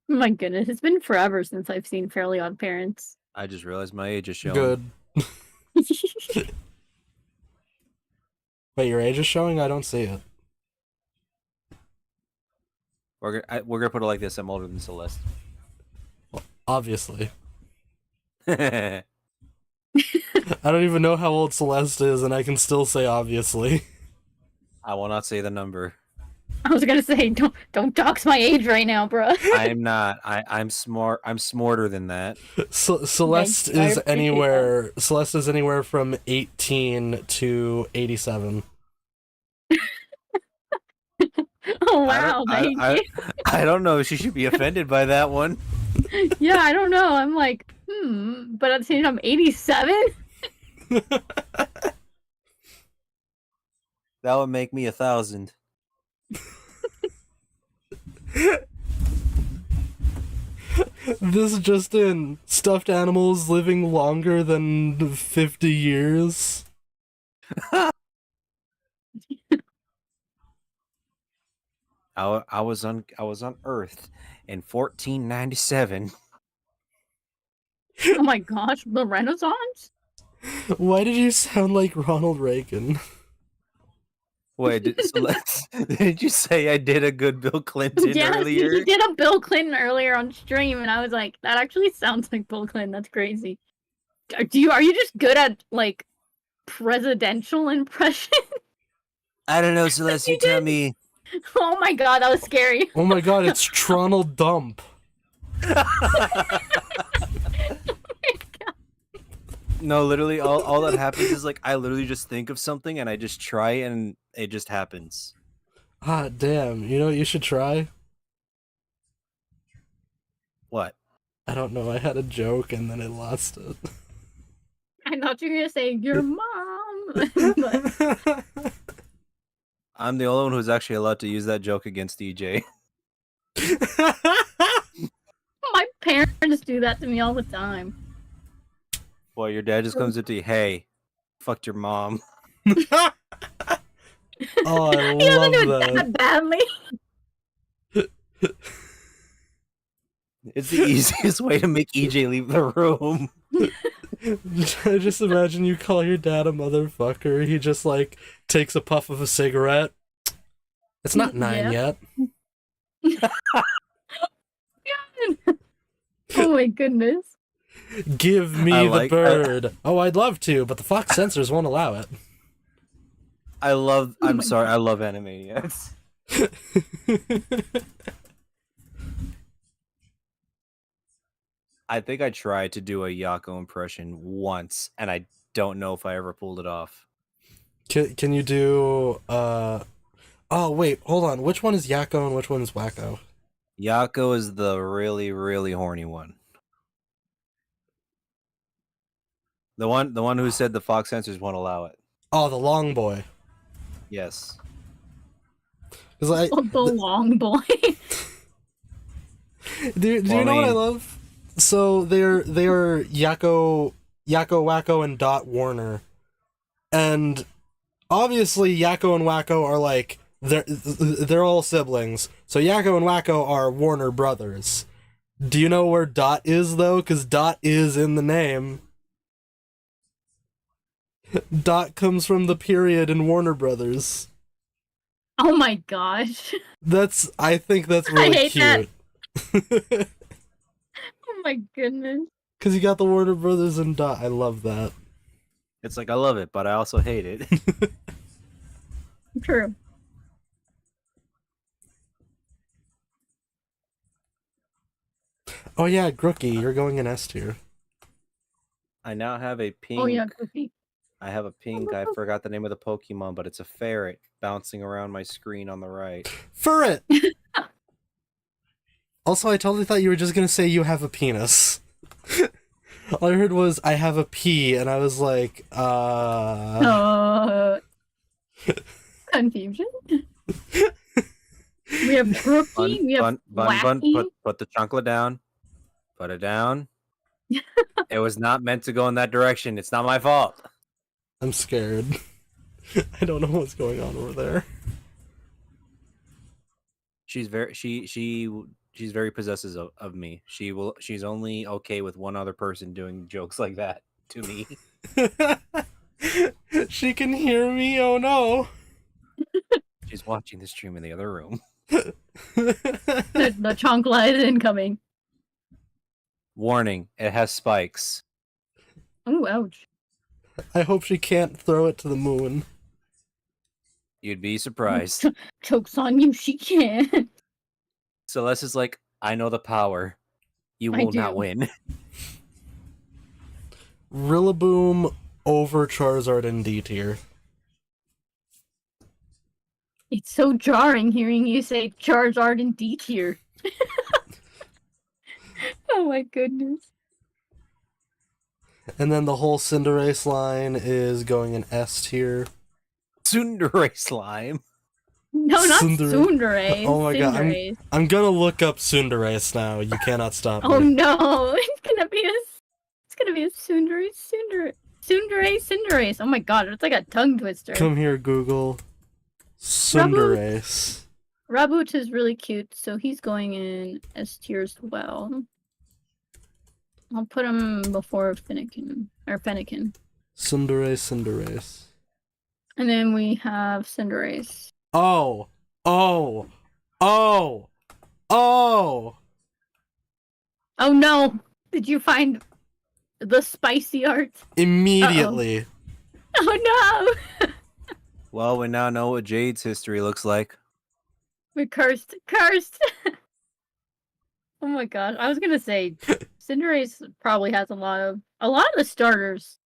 My goodness, it's been forever since I've seen Fairly Odd Parents. I just realized my age is showing. Good. Wait, your age is showing? I don't see it. We're gonna put it like this. I'm older than Celeste. Obviously. I I don't even know how old Celeste is, and I can still say obviously. will not say the number. I was gonna say, don't dox my age right now, bro. I'm not. I'm smart. I'm smarter than that. Celeste I is appreciate anywhere. Celeste is anywhere from 18 to 87. Oh wow, thank you. I don't know if she should be offended by that one. Yeah, I don't know. I'm like, but at the same time, 87. That would make me 1,000. This just in: stuffed animals living longer than 50 years. I was on Earth in 1497. Oh my gosh, the Renaissance. Why did you sound like Ronald Reagan? Wait, did you say I did a good Bill Clinton Yeah, earlier? he did a Bill Clinton earlier on stream, and I was like, that actually sounds like Bill Clinton. That's crazy. Are you just good at like presidential impression? I don't know, Celeste. You tell me. Oh my god, that was scary. Oh my god, it's Tronald Dump. No, literally, all that happens is like I literally just think of something and I just try and it just happens. Ah, damn. You know what you should try? What? I don't know. I had a joke and then I lost it. I thought you were gonna say your mom. But I'm the only one who's actually allowed to use that joke against EJ. my parents do that to me all the time. Well, your dad just comes up to you, hey, fucked your mom. Oh, I He doesn't do love it that. that badly. It's the easiest way to make EJ leave the room. I just imagine you call your dad a motherfucker. He just like takes a puff of a cigarette. It's not 9 Yeah. yet. Oh my goodness. Give I me the like. bird. Oh, I'd love to, but the Fox censors won't allow it. I love. Oh I'm my sorry. God. I love Animaniacs. I think I tried to do a Yako impression once, and I don't know if I ever pulled it off. Can you do oh wait, hold on. Which one is Yakko and which one is Wacko? Yako is the really, really horny one. The one who said the Fox censors won't allow it. Oh, the long boy. Yes. Cuz I Oh, the long boy. do Well, you I know what I mean- love? So they're Yakko Wacko and Dot Warner. And obviously Yakko and Wacko are like they're all siblings. So Yakko and Wacko are Warner brothers. Do you know where Dot is though? Cuz Dot is in the name. Dot comes from the period in Warner Brothers. Oh my gosh. I think that's really hate that. cute. Oh my goodness. Cuz you got the Warner Brothers and Dot. I love that. It's like I love it, but I also hate it. True. Oh yeah, Grooky, you're going in S tier. I now have a pink. Oh yeah, Goofy. I have a pink. I forgot the name of the Pokemon, but it's a ferret bouncing around my screen on the right. Furret! Also, I totally thought you were just gonna say you have a penis. All I heard was I have a pee, and I was like, Confusion. We have Brookie. We have Wacky. Put the chocolate down. Put it down. It was not meant to go in that direction. It's not my fault. I'm scared. I don't know what's going on over there. She's very possessive of me. She's only okay with one other person doing jokes like that to me. She can hear me, oh no. She's watching the stream in the other room. The chocolate is incoming. Warning, it has spikes. Oh, ouch. I hope she can't throw it to the moon. You'd be surprised. Joke's on you, she can. Celeste is like, I know the power. You I will not do. win. Rillaboom over Charizard in D tier. It's so jarring hearing you say Charizard in D tier. Oh my goodness. And then the whole Cinderace line is going in S tier. Tsundere slime. No, not Tsundere. Tsundere. Oh my god, Cinderace. I'm gonna look up Cinderace now. You cannot stop Oh me. no, it's gonna be a Cinderace. Oh my god, it's like a tongue twister. Come here, Google. Cinderace. Raboot is really cute, so he's going in S tier as well. I'll put him before Fennekin. Cinderace. And then we have Cinderace. Oh! Oh no! Did you find the spicy art? Immediately. Oh no! Well, we now know what Jade's history looks like. We're cursed. Oh my god. I was gonna say Cinderace probably has a lot of the starters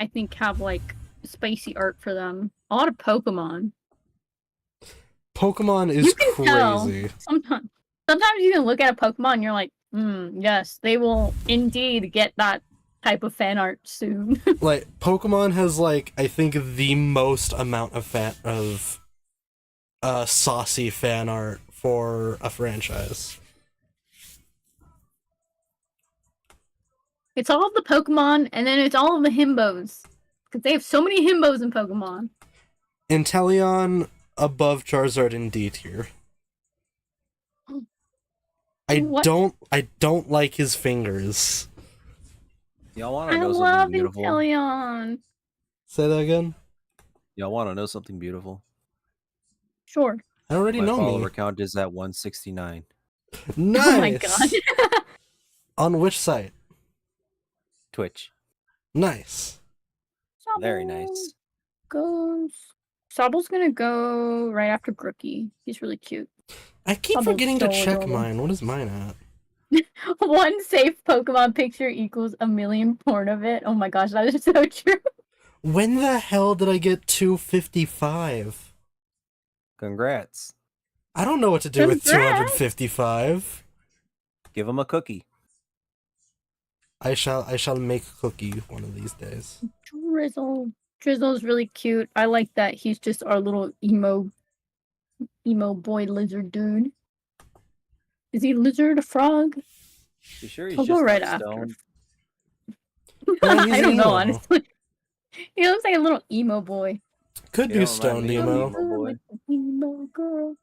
I think have like spicy art for them. A lot of Pokemon. Pokemon is You can tell. crazy. Sometimes you can look at a Pokemon and you're like, yes, they will indeed get that type of fan art soon. Like, Pokemon has, like, I think the most amount of saucy fan art for a franchise. It's all of the Pokemon, and then it's all of the himbos. Because they have so many himbos in Pokemon. Inteleon above Charizard in D tier. What? I don't like his fingers. Y'all want to I know love something beautiful? Inteleon. Say that again? Y'all want to know something beautiful? Sure. I already My know follower me. count is at 169. Nice! Oh my god. On which site? Twitch. Nice. Very nice. Goes. Sobble's gonna go right after Grooky. He's really cute. I keep Sobble's forgetting to so check adorable. mine. What is mine at? One safe Pokemon picture equals a million porn of it. Oh my gosh, that is so true. When the hell did I get 255? Congrats. I don't know what to do with Congrats. 255. Give him a cookie. I shall make a cookie one of these days. Drizzle. Drizzle's really cute. I like that he's just our little emo boy lizard dude. Is he lizard a frog? You sure he's I'll just go right not after. stoned? Yeah, he's I an don't know, emo. honestly. He looks like a little emo boy. Could You do don't remind stone me of emo. emo boy. Emo girl.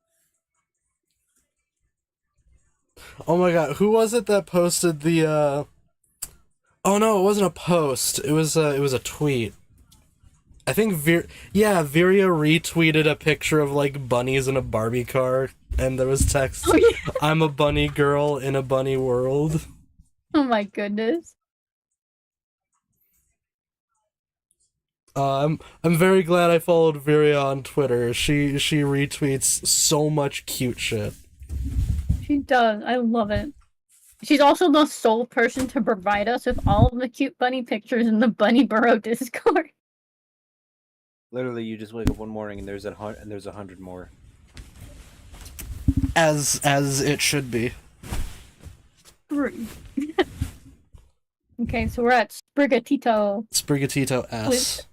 Oh my god, who was it that posted the Oh no, it wasn't a post. It was a tweet. I think Viria retweeted a picture of like bunnies in a Barbie car, and there was text, Oh, yeah. "I'm a bunny girl in a bunny world." Oh my goodness. I'm very glad I followed Viria on Twitter. She retweets so much cute shit. She does. I love it. She's also the sole person to provide us with all of the cute bunny pictures in the Bunny Burrow Discord. Literally, you just wake up one morning and there's 100 more. As it should be. Rude. Okay, so we're at Sprigatito. Sprigatito S.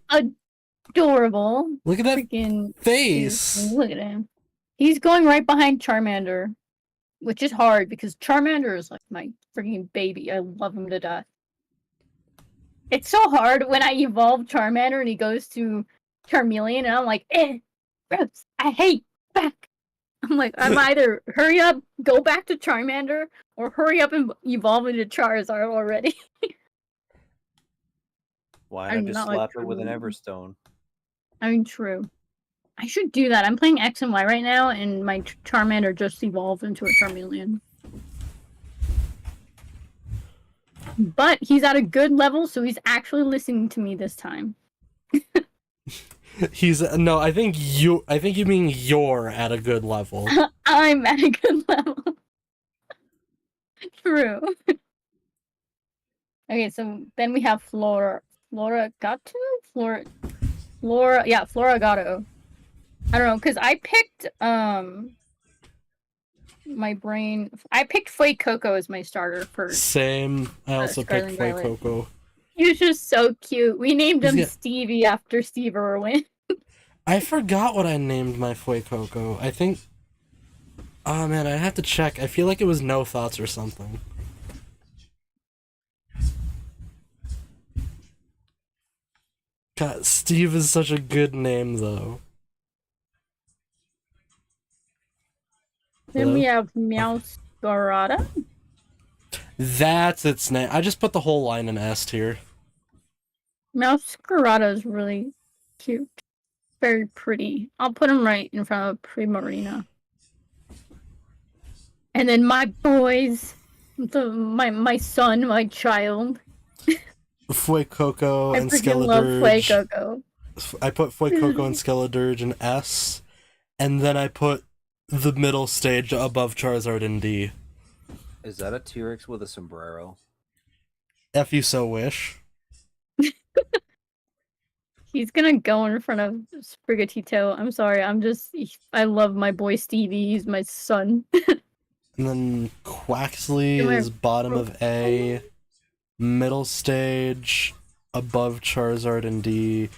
Adorable. Look at that Freaking face. Look at him. He's going right behind Charmander, which is hard because Charmander is like my freaking baby. I love him to death. It's so hard when I evolve Charmander and he goes to Charmeleon and I'm like, gross. I hate back. I'm like, I'm either hurry up, go back to Charmander, or hurry up and evolve into Charizard already. Why I'm not just not like slap it with an Charmander. Everstone? I mean, true. I should do that. I'm playing X and Y right now, and my Charmander just evolved into a Charmeleon. But he's at a good level, so he's actually listening to me this time. No, I think you mean you're at a good level. I'm at a good level. True. Okay, so then we have Floragato? Floragato. I don't know, because I picked, my brain... I picked Fuecoco as my starter for... Same. I also picked Scarlet Violet. Fuecoco. He was just so cute. We named him Yeah. Stevie after Steve Irwin. I forgot what I named my Fuecoco. I think... Oh man, I'd have to check. I feel like it was No Thoughts or something. God, Steve is such a good name, though. Then Hello? we have Meowscarada. That's its name. I just put the whole line in S tier. Meowscarada is really cute. Very pretty. I'll put him right in front of Primarina. And then my boys, my son, my child. Fuecoco I and freaking love Skeledirge. Fuecoco. I put Fuecoco and Skeledirge in S, and then I put the middle stage above Charizard in D. Is that a T-Rex with a sombrero? If you so wish. He's gonna go in front of Sprigatito. I'm sorry, I love my boy Stevie. He's my son. And then Quaxley Come here. is bottom of A, middle stage above Charizard in D,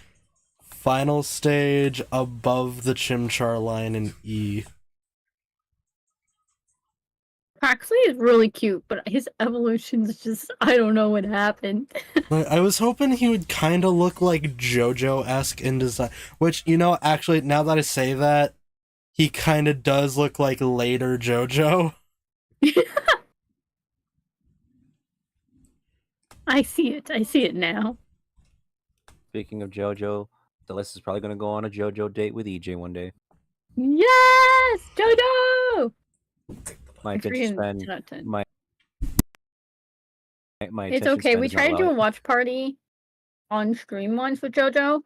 final stage above the Chimchar line in E. Paxley is really cute, but his evolution's just, I don't know what happened. Like, I was hoping he would kind of look like JoJo-esque in design, which, you know, actually, now that I say that, he kind of does look like later JoJo. I see it now. Speaking of JoJo, Delicious is probably going to go on a JoJo date with EJ one day. Yes! JoJo! Might get to spend my It's attention okay. span We does not tried to allow do a it. watch party on stream once with JoJo,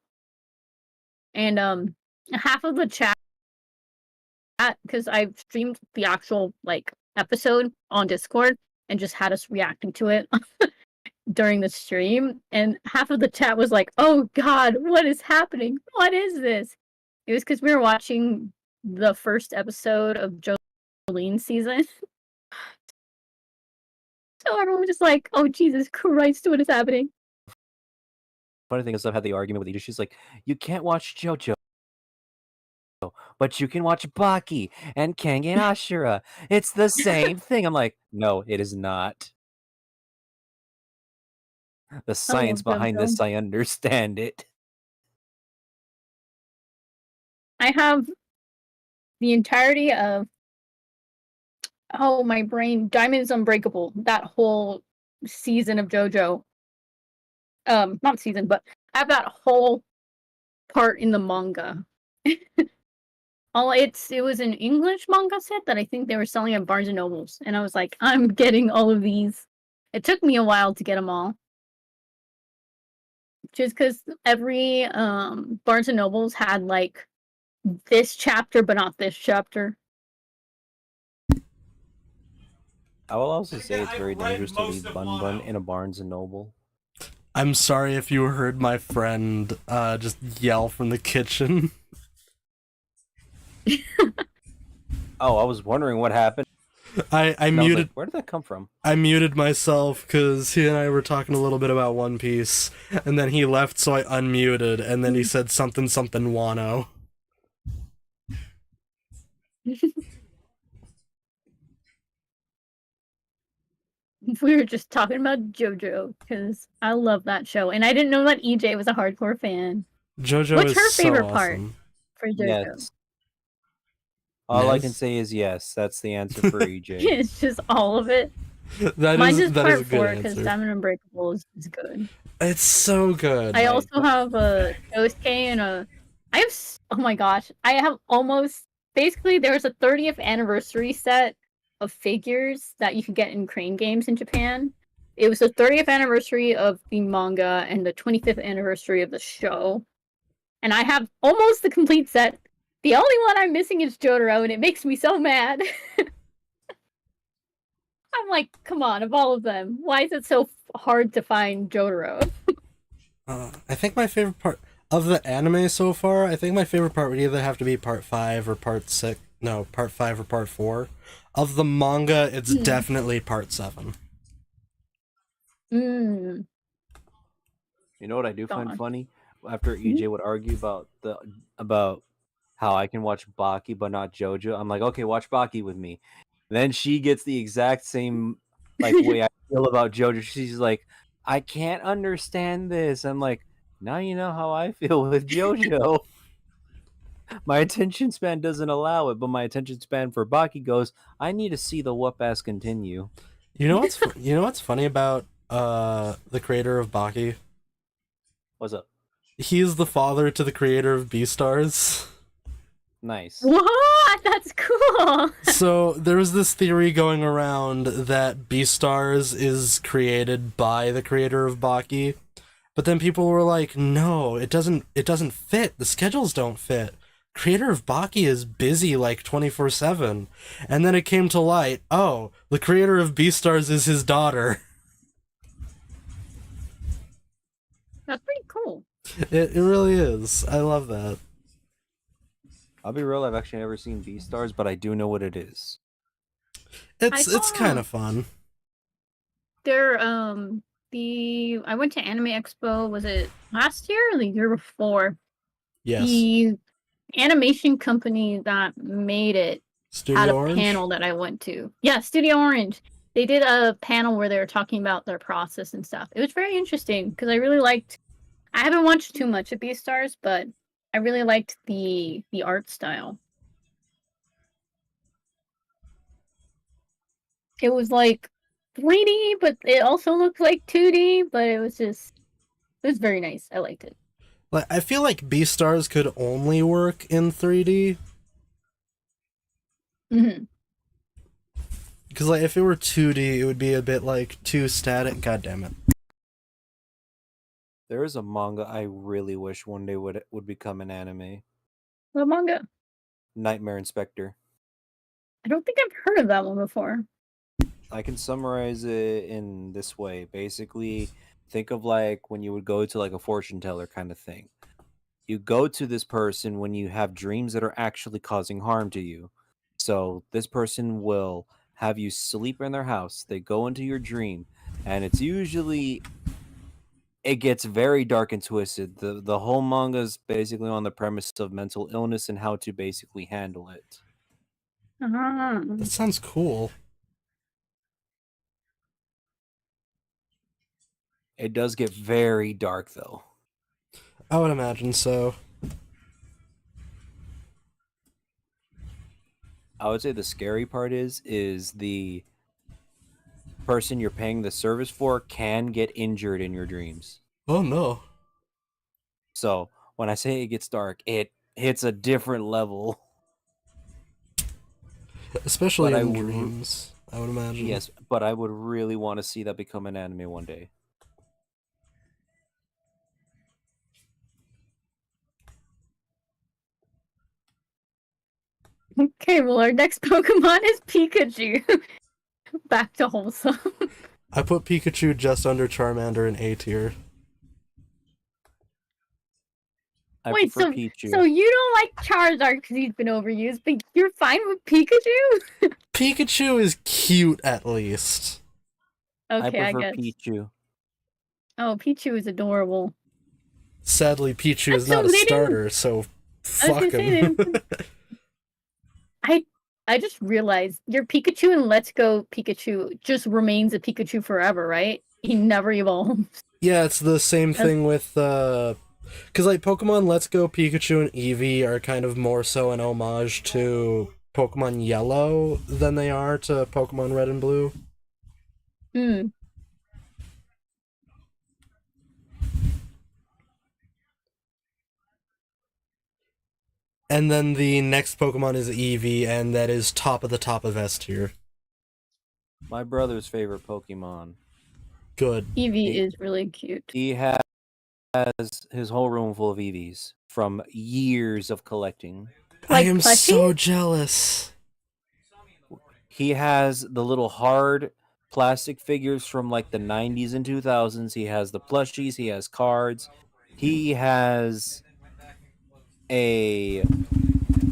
and half of the chat, because I streamed the actual like episode on Discord and just had us reacting to it during the stream, and half of the chat was like, "Oh God, what is happening? What is this?" It was because we were watching the first episode of Jolene's season. So everyone was just like, "Oh Jesus Christ, what is happening?" Funny thing is, I've had the argument with Ida. She's like, "You can't watch JoJo, but you can watch Baki and Kengan Ashura. It's the same thing." I'm like, "No, it is not. The I science love behind JoJo. this, I understand it." I have the entirety of my brain, Diamond's Unbreakable, that whole season of JoJo. Not season, but I have that whole part in the manga. It was an English manga set that I think they were selling at Barnes and Nobles, and I was like, I'm getting all of these. It took me a while to get them all, just because every Barnes and Nobles had like this chapter, but not this chapter. I will also say it's very dangerous to leave Bun Bun in a Barnes and Noble. I'm sorry if you heard my friend just yell from the kitchen. Oh, I was wondering what happened. I And I was muted like, where did that come from? I muted myself because he and I were talking a little bit about One Piece, and then he left, so I unmuted, and then he said something Wano. We were just talking about JoJo because I love that show, and I didn't know that EJ was a hardcore fan. JoJo What's is her so favorite part awesome. for JoJo? Yes. All I can Nez? say is yes. That's the answer for EJ. It's just all of it. That Mine's is just part a 4 good because answer. Diamond Unbreakable is good. It's so good. I also have a Ghost K and oh my gosh, I have almost basically there was a 30th anniversary set of figures that you could get in Crane Games in Japan. It was the 30th anniversary of the manga and the 25th anniversary of the show. And I have almost the complete set. The only one I'm missing is Jotaro, and it makes me so mad. I'm like, come on, of all of them, why is it so hard to find Jotaro? I think my favorite part of the anime so far, I think my favorite part would either have to be part 5 or part 6. No, part 5 or part 4. Of the manga, it's definitely part 7. Mm. You know what I do find God. funny? After EJ would argue about how I can watch Baki but not JoJo, I'm like, okay, watch Baki with me. Then she gets the exact same way I feel about JoJo. She's like, I can't understand this. I'm like, now you know how I feel with JoJo. My attention span doesn't allow it, but my attention span for Baki goes, I need to see the whoop ass continue. You know what's funny about the creator of Baki? What's up? He's the father to the creator of Beastars. Nice. What? That's cool. So there was this theory going around that Beastars is created by the creator of Baki, but then people were like, "No, it doesn't fit. The schedules don't fit. Creator of Baki is busy like 24/7." And then it came to light, oh, the creator of Beastars is his daughter. That's pretty cool. It really is. I love that. I'll be real, I've actually never seen Beastars, but I do know what it is. It's kind of fun. There, I went to Anime Expo. Was it last year or the year before? Yes. The animation company that made it Studio had a Orange? panel that I went to. Yeah, Studio Orange. They did a panel where they were talking about their process and stuff. It was very interesting because I really liked. I haven't watched too much of Beastars, but I really liked the art style. It was like 3D, but it also looked like 2D, but it was very nice. I liked it. Like, I feel like Beastars could only work in 3D. Mm-hmm. Because like if it were 2D, it would be a bit like too static. God damn it. There is a manga I really wish one day would become an anime. What manga? Nightmare Inspector. I don't think I've heard of that one before. I can summarize it in this way. Basically, think of like when you would go to like a fortune teller kind of thing. You go to this person when you have dreams that are actually causing harm to you. So this person will have you sleep in their house. They go into your dream, and it's usually it gets very dark and twisted. The whole manga is basically on the premise of mental illness and how to basically handle it. Uh-huh. That sounds cool. It does get very dark though. I would imagine so. I would say the scary part is the person you're paying the service for can get injured in your dreams. Oh no. So when I say it gets dark, it hits a different level. Especially But I in would, dreams, I would imagine. yes, but I would really want to see that become an anime one day. Okay, well, our next Pokemon is Pikachu. Back to wholesome. I put Pikachu just under Charmander in A tier. I Wait, prefer so Pichu. so you don't like Charizard because he's been overused, but you're fine with Pikachu? Pikachu is cute, at least. I Okay, I prefer guess. Pichu. Oh, Pichu is adorable. Sadly, Pichu That's is not so a they didn't- starter, so I was fuck gonna say him. I just realized your Pikachu in Let's Go Pikachu just remains a Pikachu forever, right? He never evolves. Yeah, it's the same thing with, because, like, Pokemon Let's Go Pikachu and Eevee are kind of more so an homage to Pokemon Yellow than they are to Pokemon Red and Blue. Hmm. And then the next Pokemon is Eevee, and that is top of S tier. My brother's favorite Pokemon. Good. Eevee is really cute. He has his whole room full of Eevees from years of collecting. I Like am so plushie? jealous. He has the little hard plastic figures from like the 90s and 2000s. He has the plushies, he has cards. He has a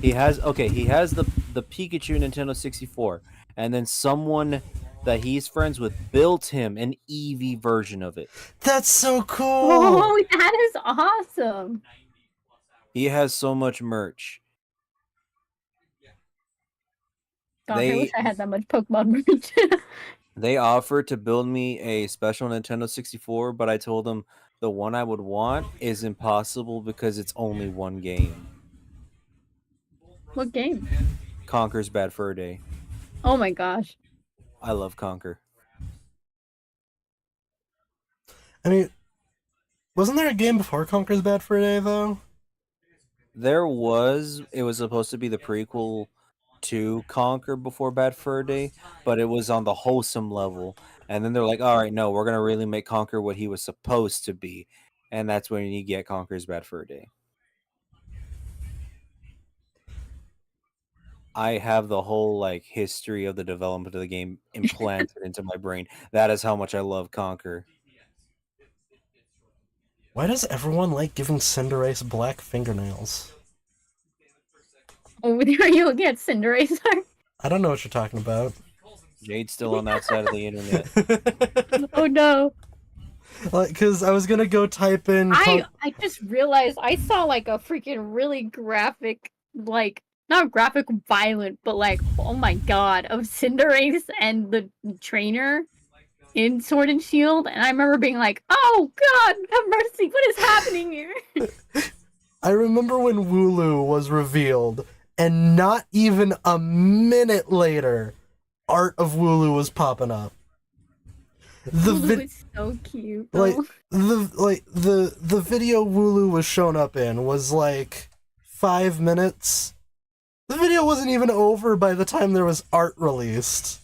he has the Pikachu Nintendo 64, and then someone that he's friends with built him an Eevee version of it. That's so cool. Oh, that is awesome. He has so much merch. Gosh, I They wish I had that much Pokemon merch. they offered to build me a special Nintendo 64, but I told them the one I would want is impossible because it's only one game. What game? Conker's Bad Fur Day. Oh my gosh. I love Conker. I mean, wasn't there a game before Conker's Bad Fur Day, though? It was supposed to be the prequel to Conker before Bad Fur Day, but it was on the wholesome level. And then they're like, all right, no, we're going to really make Conker what he was supposed to be. And that's when you get Conker's Bad Fur Day. I have the whole like history of the development of the game implanted into my brain. That is how much I love Conker. Why does everyone like giving Cinderace black fingernails? Oh, are you looking at Cinderace? I don't know what you're talking about. Jade's still on that side of the internet. Oh no. Like, because I was gonna go type in. I just realized I saw like a freaking really graphic, like not graphic violent, but like oh my god, of Cinderace and the trainer in Sword and Shield, and I remember being like, "Oh God, have mercy! What is happening here?" I remember when Wooloo was revealed, and not even a minute later, art of Wooloo was popping up. Lulu is so cute. Like Though. the video Wooloo was shown up in was like 5 minutes. The video wasn't even over by the time there was art released.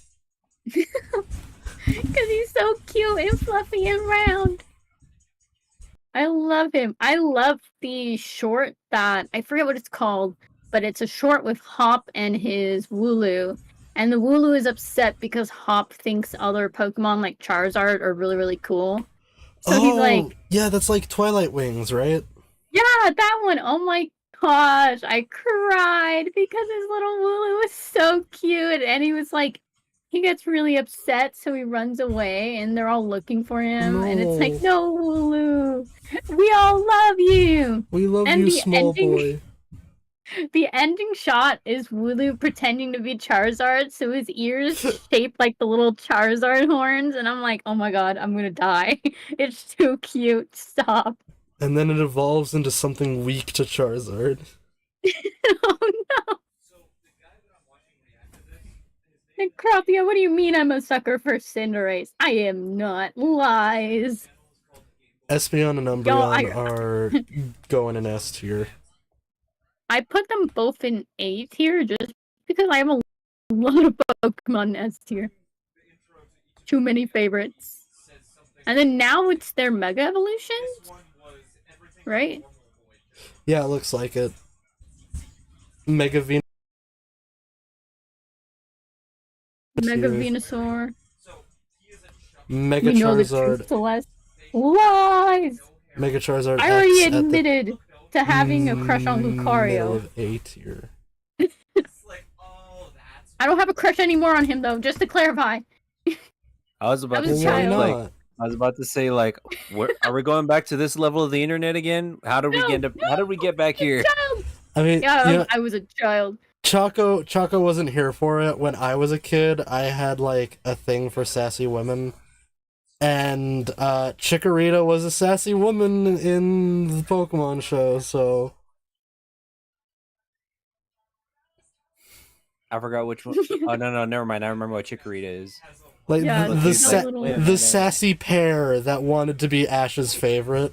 Because he's so cute and fluffy and round. I love him. I love the short that I forget what it's called, but it's a short with Hop and his Wooloo. And the Wooloo is upset because Hop thinks other Pokemon like Charizard are really, really cool. So he's like, yeah, that's like Twilight Wings, right? yeah, that one. Oh my gosh. I cried because his little Wooloo was so cute. And he was like, he gets really upset, so he runs away, and they're all looking for him. And it's like, no, Wooloo, we all love you. We love and you, the small ending, boy. The ending shot is Wooloo pretending to be Charizard, so his ears shaped like the little Charizard horns, and I'm like, oh my god, I'm gonna die. It's too cute. Stop. And then it evolves into something weak to Charizard. Oh no. And Crappia, what do you mean I'm a sucker for Cinderace? I am not. Lies. Espeon and Umbreon are going in S tier. I put them both in A tier just because I have a lot of Pokemon in S tier. Too many favorites. And then now it's their Mega Evolutions? Right? Yeah, it looks like it. Mega Venusaur. Mega Venusaur. Mega We know the Charizard. truth, Celeste. Lies! Mega Charizard I already X admitted to having a crush on middle Lucario. of A tier. I don't have a crush anymore on him, though, just to clarify. I was about I to was a say, child. like, I was about to say, like, are we going back to this level of the internet again? How did we get back here? Child. I mean, Yeah, I was a child. Choco wasn't here for it. When I was a kid, I had like a thing for sassy women. And Chikorita was a sassy woman in the Pokemon show, so I forgot which one. Oh no, never mind. I remember what Chikorita is. like Yeah, the sassy pair that wanted to be Ash's favorite.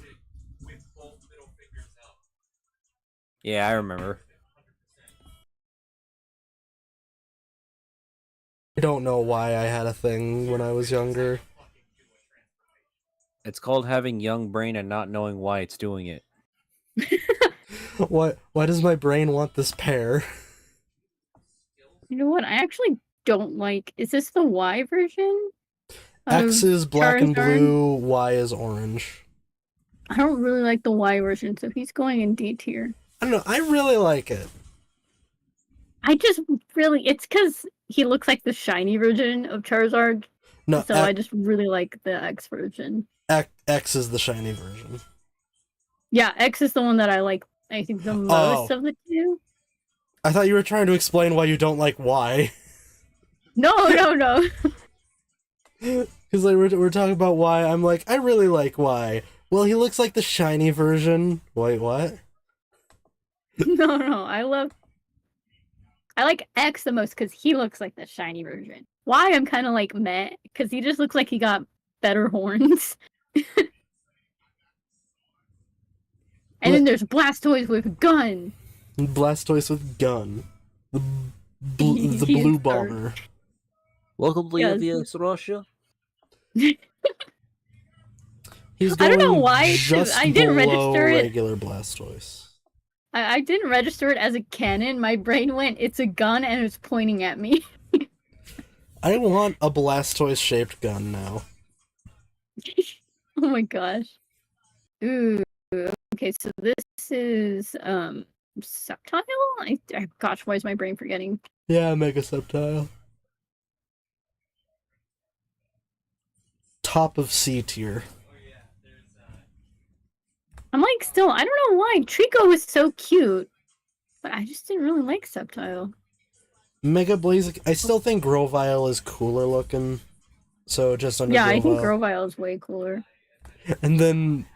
Yeah, I remember. I don't know why I had a thing when I was younger. It's called having young brain and not knowing why it's doing it. Why does my brain want this pair? You know what? I actually don't like. Is this the Y version? X is black and Charizard? blue, Y is orange. I don't really like the Y version, so he's going in D tier. I don't know, I really like it. I just really. It's because he looks like the shiny version of Charizard. No, So I just really like the X version. X is the shiny version. Yeah, X is the one that I like, I think, the most of the two. I thought you were trying to explain why you don't like Y. No. Because like, we're talking about Y. I'm like, I really like Y. Well, he looks like the shiny version. Wait, what? No, I like X the most because he looks like the shiny version. Y, I'm kind of like meh, because he just looks like he got better horns. And then there's Blastoise with gun. Blastoise with gun. The blue bomber. Welcome to UwU, Russia. He's I don't know going why. just I didn't below register it. regular Blastoise. I didn't register it as a cannon. My brain went, it's a gun, and it's pointing at me. I want a Blastoise-shaped gun now. Oh my gosh. Ooh. Okay, so this is Sceptile? Gosh, why is my brain forgetting? Yeah, Mega Sceptile. Top of C tier. I'm like, still, I don't know why. Trico was so cute, but I just didn't really like Sceptile. Mega Blaziken. I still think Grovyle is cooler looking. So just under Grovyle. I think Grovyle is way cooler. And then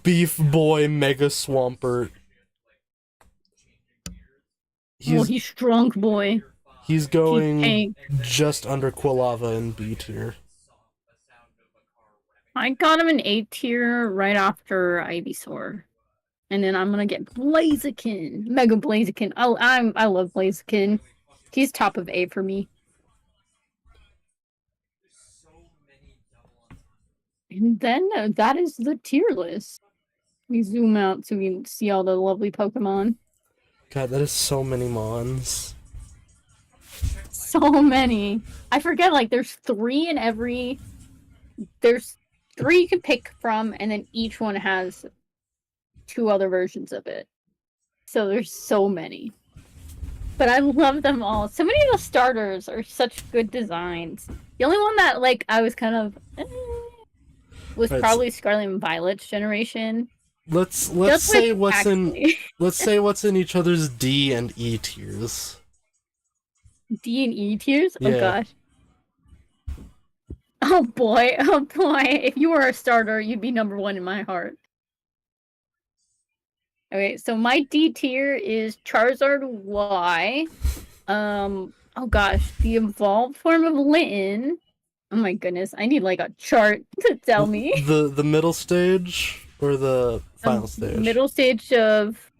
Beef Boy Mega Swampert. He's strong boy. He's going just under Quilava in B tier. I got him in A tier right after Ivysaur. And then I'm gonna get Blaziken. Mega Blaziken. I love Blaziken. He's top of A for me. And then that is the tier list. We zoom out so we can see all the lovely Pokemon. God, that is so many Mons. So many. I forget, like, there's 3 in every... There's 3 you can pick from, and then each one has 2 other versions of it. So there's so many. But I love them all. So many of the starters are such good designs. The only one that, like, I was kind of... was Right, probably Scarlet and Violet's generation. Let's Just say with what's in Axley. let's say what's in each other's D and E tiers. D and E tiers? Oh Yeah. gosh. Oh boy, oh boy. If you were a starter, you'd be number 1 in my heart. Okay, so my D tier is Charizard Y. Oh gosh, the evolved form of Litten. Oh my goodness, I need like a chart to tell me. The middle stage or the final stage? Middle stage of...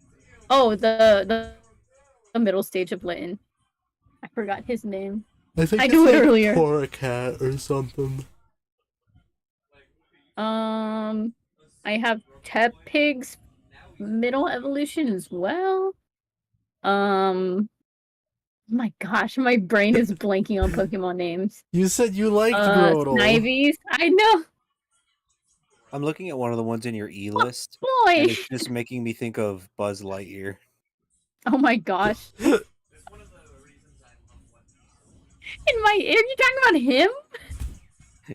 Oh, the middle stage of Litten. I forgot his name. I think I it's knew it like earlier. Torracat or something. I have Tepig's middle evolution as well. Oh my gosh, my brain is blanking on Pokemon names. You said you liked Grotle. Snivies. I know. I'm looking at one of the ones in your E list, Boy. and it's just making me think of Buzz Lightyear. Oh my gosh. Are you talking about him?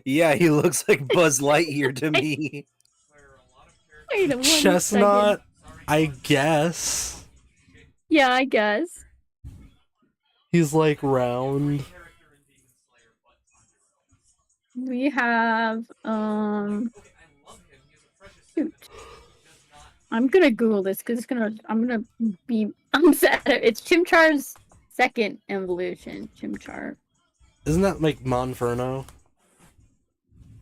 Yeah, he looks like Buzz Lightyear to me. Wait 1 Chestnut, second. I guess. Yeah, I guess. He's like round. We have shoot. I'm gonna Google this because I'm gonna be upset. It's Chimchar's second evolution. Chimchar. Isn't that like Monferno?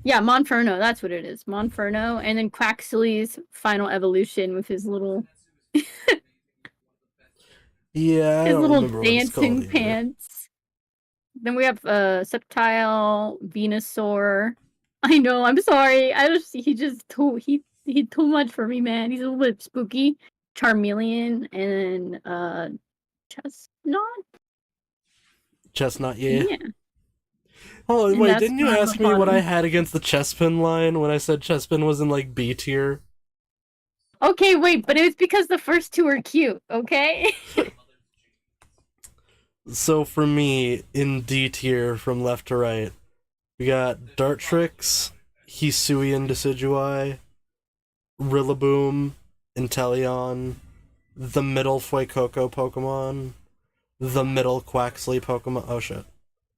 Yeah, Monferno, that's what it is. Monferno, and then Quaxly's final evolution with his little Yeah, I his don't little remember what it's called dancing either. pants. Then we have Sceptile, Venusaur. I know, I'm sorry. He too much for me, man. He's a little bit spooky. Charmeleon and Chestnut. Chestnut, yeah. Yeah. Oh, And wait, that's didn't you my ask me what bottom. I had against the Chespin line when I said Chespin was in like B tier? Okay, wait, but it was because the first 2 are cute, okay? So for me, in D tier from left to right, we got Dartrix, Hisuian Decidueye, Rillaboom, Inteleon, the middle Fuecoco Pokemon, the middle Quaxly Pokemon. Oh shit.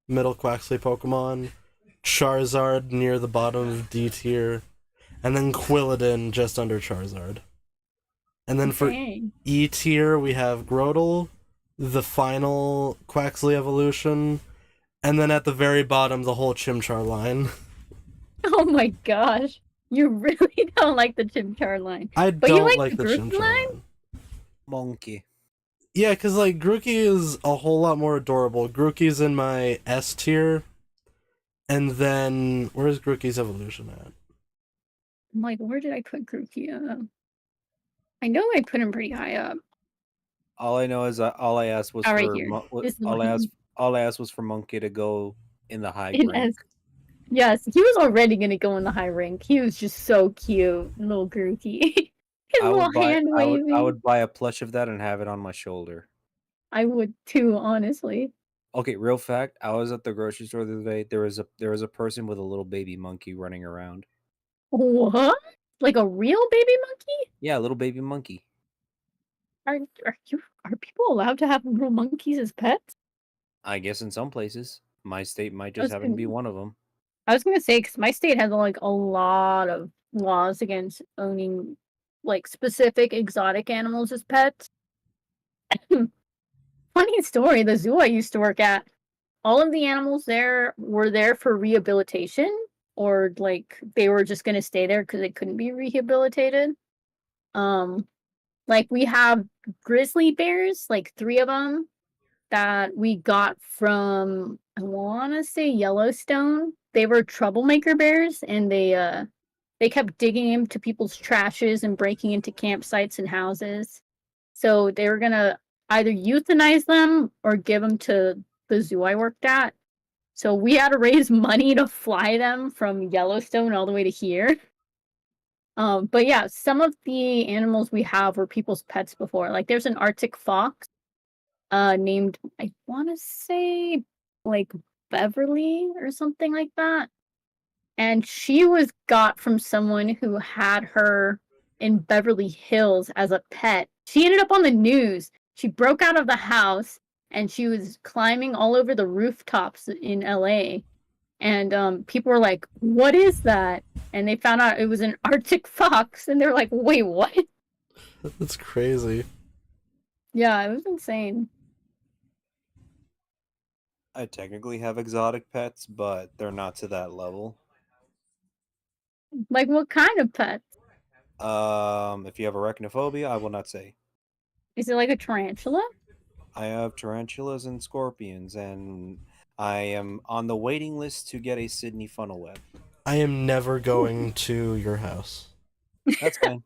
Middle Quaxly Pokemon, Charizard near the bottom of D tier, and then Quilladin just under Charizard. And then for E tier, we have Grotle, the final Quaxly evolution, and then at the very bottom, the whole Chimchar line. Oh my gosh. You really don't like the Chimchar line. But you don't like like the Grookey Chimchar line. Monkey. Yeah, because like Grookey is a whole lot more adorable. Grookey's in my S tier, and then where's Grookey's evolution at? I'm like, where did I put Grookey? I know I put him pretty high up. All I know is all I asked was right for here. all I asked was for Monkey to go in the high In rank. S. Yes, he was already gonna go in the high rank. He was just so cute, little Grookey. His little hand waving. I would buy a plush of that and have it on my shoulder. I would too, honestly. Okay, real fact. I was at the grocery store the other day. There was a person with a little baby monkey running around. What? Like a real baby monkey? Yeah, a little baby monkey. Are people allowed to have little monkeys as pets? I guess in some places, my state might just happen to be one of them. I was gonna say, because my state has like a lot of laws against owning like specific exotic animals as pets. Funny story, the zoo I used to work at, all of the animals there were there for rehabilitation, or like they were just gonna stay there because they couldn't be rehabilitated. Like we have grizzly bears, like 3 of them, that we got from, I want to say Yellowstone. They were troublemaker bears, and they they kept digging into people's trashes and breaking into campsites and houses. So they were gonna either euthanize them or give them to the zoo I worked at. So we had to raise money to fly them from Yellowstone all the way to here. But yeah, some of the animals we have were people's pets before. Like there's an Arctic fox, named I want to say like Beverly or something like that. And she was got from someone who had her in Beverly Hills as a pet. She ended up on the news. She broke out of the house and she was climbing all over the rooftops in LA. And people were like, "What is that?" And they found out it was an Arctic fox, and they're like, "Wait, what?" That's crazy. Yeah, it was insane. I technically have exotic pets, but they're not to that level. Like, what kind of pet? If you have arachnophobia, I will not say. Is it like a tarantula? I have tarantulas and scorpions, and I am on the waiting list to get a Sydney funnel web. I am never going to your house. That's fine.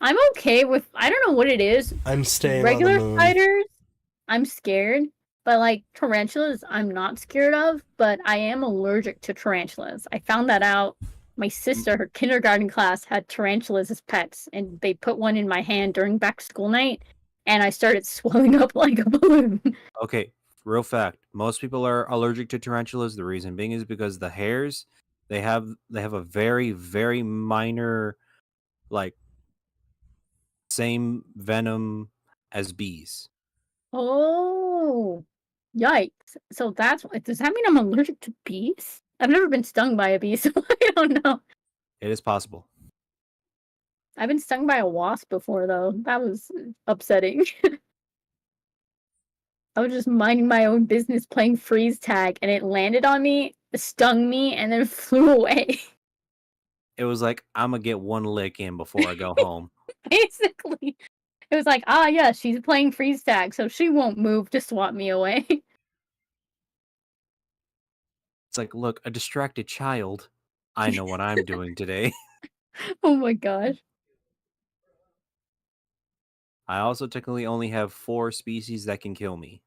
I'm okay with, I don't know what it is. I'm staying on the Regular moon. spiders, I'm scared. But like tarantulas, I'm not scared of, but I am allergic to tarantulas. I found that out. My sister, her kindergarten class, had tarantulas as pets, and they put one in my hand during back to school night, and I started swelling up like a balloon. Okay, real fact. Most people are allergic to tarantulas. The reason being is because the hairs, they have a very, very minor, like, same venom as bees. Oh, yikes. So that's what, does that mean I'm allergic to bees? I've never been stung by a bee, so I don't know. It is possible. I've been stung by a wasp before, though. That was upsetting. I was just minding my own business playing freeze tag, and it landed on me, stung me, and then flew away. It was like, I'm gonna get one lick in before I go home. Basically, it was like, ah, yeah, she's playing freeze tag, so she won't move to swat me away. It's like, look, a distracted child. I know what I'm doing today. Oh my gosh. I also technically only have 4 species that can kill me.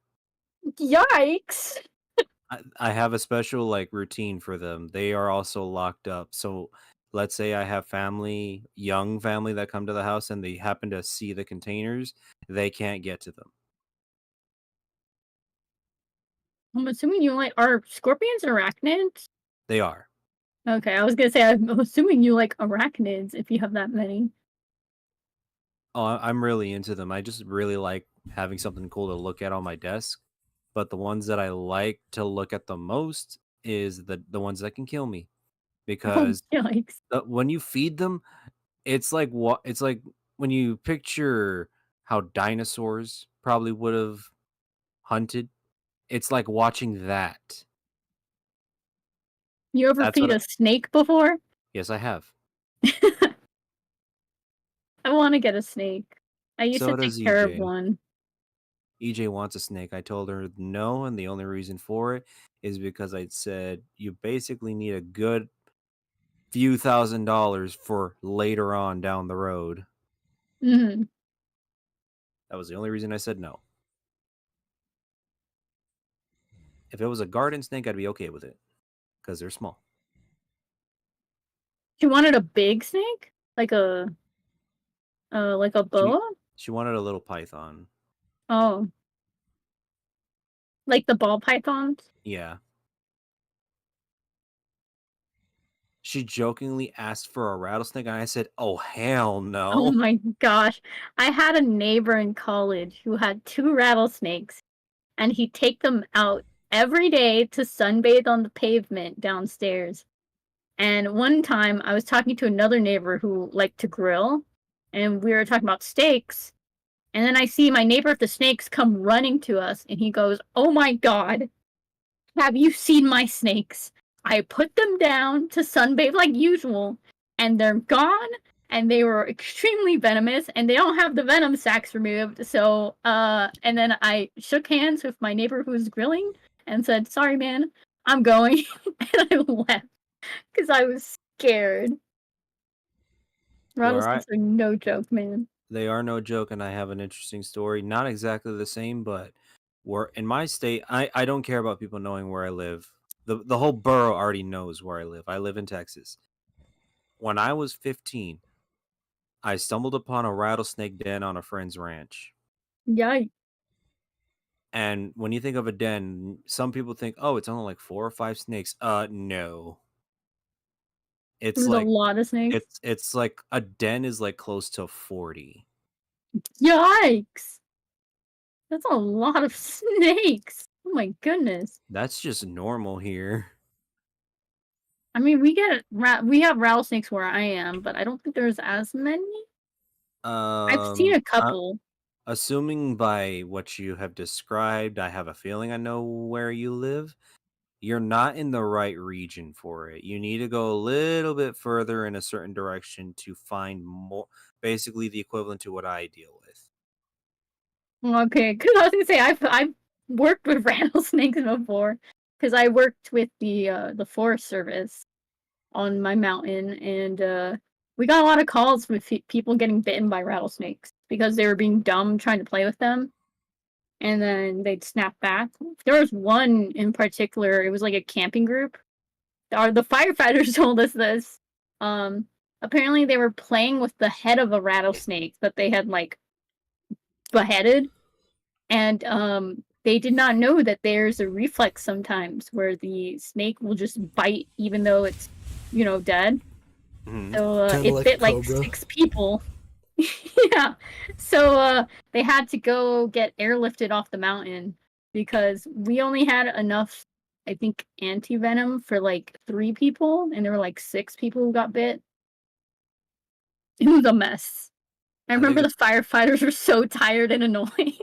Yikes. I have a special like routine for them. They are also locked up. So let's say I have family, young family that come to the house and they happen to see the containers, they can't get to them. I'm assuming you like, are scorpions arachnids? They are. Okay, I was gonna say, I'm assuming you like arachnids if you have that many. Oh, I'm really into them. I just really like having something cool to look at on my desk. But the ones that I like to look at the most is the ones that can kill me Oh, because yikes. when you feed them, it's like what it's like when you picture how dinosaurs probably would have hunted. It's like watching that. You ever That's feed what a snake before? yes, I have. I want to get a snake. I used to So take does care of EJ. one. EJ wants a snake. I told her no, and the only reason for it is because I said you basically need a good few $1,000s for later on down the road. Hmm. That was the only reason I said no. If it was a garden snake, I'd be okay with it because they're small. She wanted a big snake, like a She boa. she wanted a little python. Oh, like the ball pythons. Yeah. She jokingly asked for a rattlesnake, and I said, "Oh hell Oh no!" my gosh. I had a neighbor in college who had 2 rattlesnakes, and he'd take them out every day to sunbathe on the pavement downstairs. And one time I was talking to another neighbor who liked to grill, and we were talking about steaks. And then I see my neighbor with the snakes come running to us, and he goes, "Oh my god, have you seen my snakes? I put them down to sunbathe like usual, and they're gone, and they were extremely venomous, and they don't have the venom sacs removed." So, and then I shook hands with my neighbor who was grilling and said, "Sorry, man, I'm going," and I left because I was scared. Where I Rattlesnakes are no joke, man. They are no joke, and I have an interesting story. Not exactly the same, but where in my state, I don't care about people knowing where I live. The whole borough already knows where I live. I live in Texas. When I was 15, I stumbled upon a rattlesnake den on a friend's ranch. Yikes. And when you think of a den, some people think, "Oh, it's only like 4 or 5 snakes." No. It's There's a like lot of snakes. it's like a den is like close to 40. Yikes! That's a lot of snakes. Oh my goodness. That's just normal here. I mean, we have rattlesnakes where I am, but I don't think there's as many. I've seen a I couple. Assuming by what you have described, I have a feeling I know where you live. You're not in the right region for it. You need to go a little bit further in a certain direction to find more, basically the equivalent to what I deal with. Okay, because I was gonna say I've worked with rattlesnakes before, because I worked with the Forest Service on my mountain, and we got a lot of calls with people getting bitten by rattlesnakes because they were being dumb trying to play with them, and then they'd snap back. There was one in particular. It was like a camping group. The firefighters told us this. Apparently they were playing with the head of a rattlesnake that they had like beheaded, and they did not know that there's a reflex sometimes where the snake will just bite even though it's dead. Mhm. So Kinda it like bit a like cobra. 6 people. Yeah. So they had to go get airlifted off the mountain because we only had enough, I think, anti-venom for like 3 people, and there were like 6 people who got bit. It was a mess. I I think remember the it's firefighters were so tired and annoyed.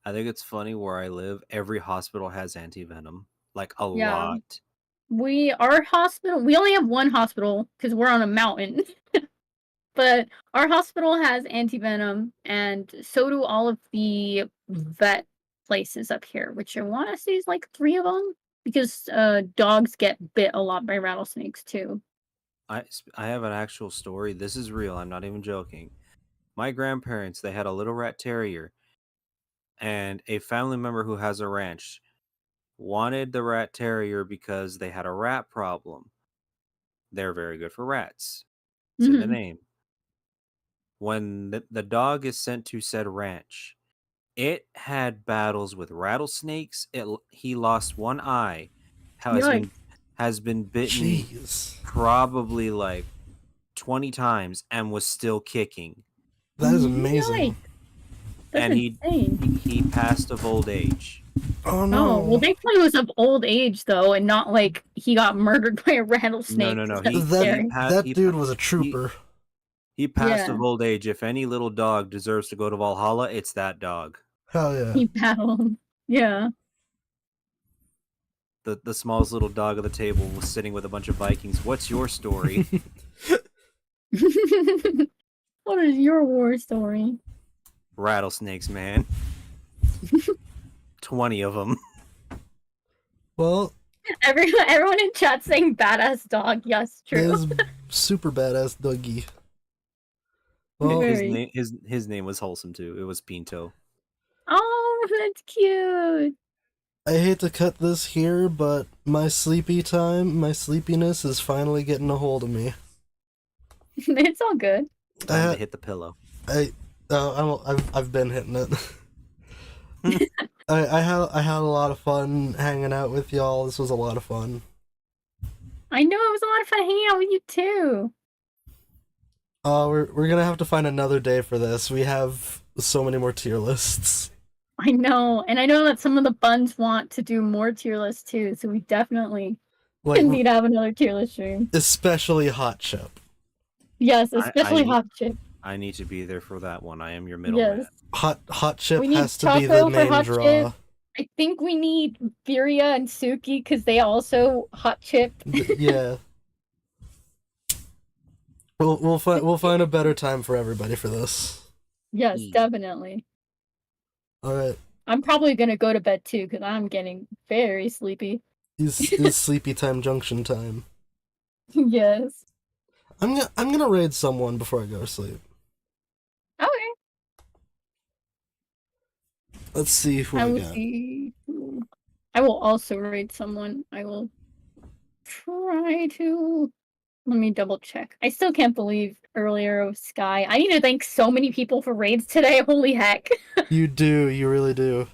I think it's funny where I live. Every hospital has anti-venom, like a Yeah. lot. Our hospital, we only have one hospital because we're on a mountain. But our hospital has anti-venom, and so do all of the vet places up here, which I want to say is like 3 of them, because dogs get bit a lot by rattlesnakes too. I have an actual story. This is real. I'm not even joking. My grandparents, they had a little rat terrier, and a family member who has a ranch wanted the rat terrier because they had a rat problem. They're very good for rats. It's in the Hmm. name. When the dog is sent to said ranch, it had battles with rattlesnakes. He lost one eye. How Yikes! has been bitten Jeez. probably like 20 times and was still kicking. That is amazing. Yikes! That's And insane. he passed of old age. Oh Oh well, no. thankfully it was of old age though, and not like he got murdered by a No, rattlesnake. no, 'Cause no. that's That scary. that dude was a He trooper. he passed Yeah, of old age. If any little dog deserves to go to Valhalla, it's that dog. Hell yeah. he battled. Yeah. The smallest little dog at the table was sitting with a bunch of Vikings. What's your story? What is your war story? Rattlesnakes, man. 20 of them. Well, Everyone in chat saying badass dog. Yes, true. there's super badass Dougie. Well, Very. His name was wholesome too. It was Pinto. Oh, that's cute. I hate to cut this here, but my sleepiness is finally getting a hold of me. It's all good. Time to hit the pillow. I've been hitting it. I had a lot of fun hanging out with y'all. This was a lot of fun. I know it was a lot of fun hanging out with you too. We're gonna have to find another day for this. We have so many more tier lists. I know, and I know that some of the buns want to do more tier lists too, so we definitely Like need to have another tier list stream. especially Hot Chip. Yes, I especially need Hot Chip. I need to be there for that one. I am your middleman. Yes. Hot Chip We need has to be the Taco for main Hot draw. Chip. I think we need Furia and Suki because they also hot chipped. Yeah. We'll find a better time for everybody for this. Yes, Easy. definitely. All right. I'm probably gonna go to bed too because I'm getting very sleepy. Is sleepy time junction time. Yes. I'm gonna raid someone before I go to sleep. Okay. Let's see who I I will got. see. I will also raid someone. I will try to. Let me double check. I still can't believe earlier was Sky. I need to thank so many people for raids today. Holy heck. You do, you really do.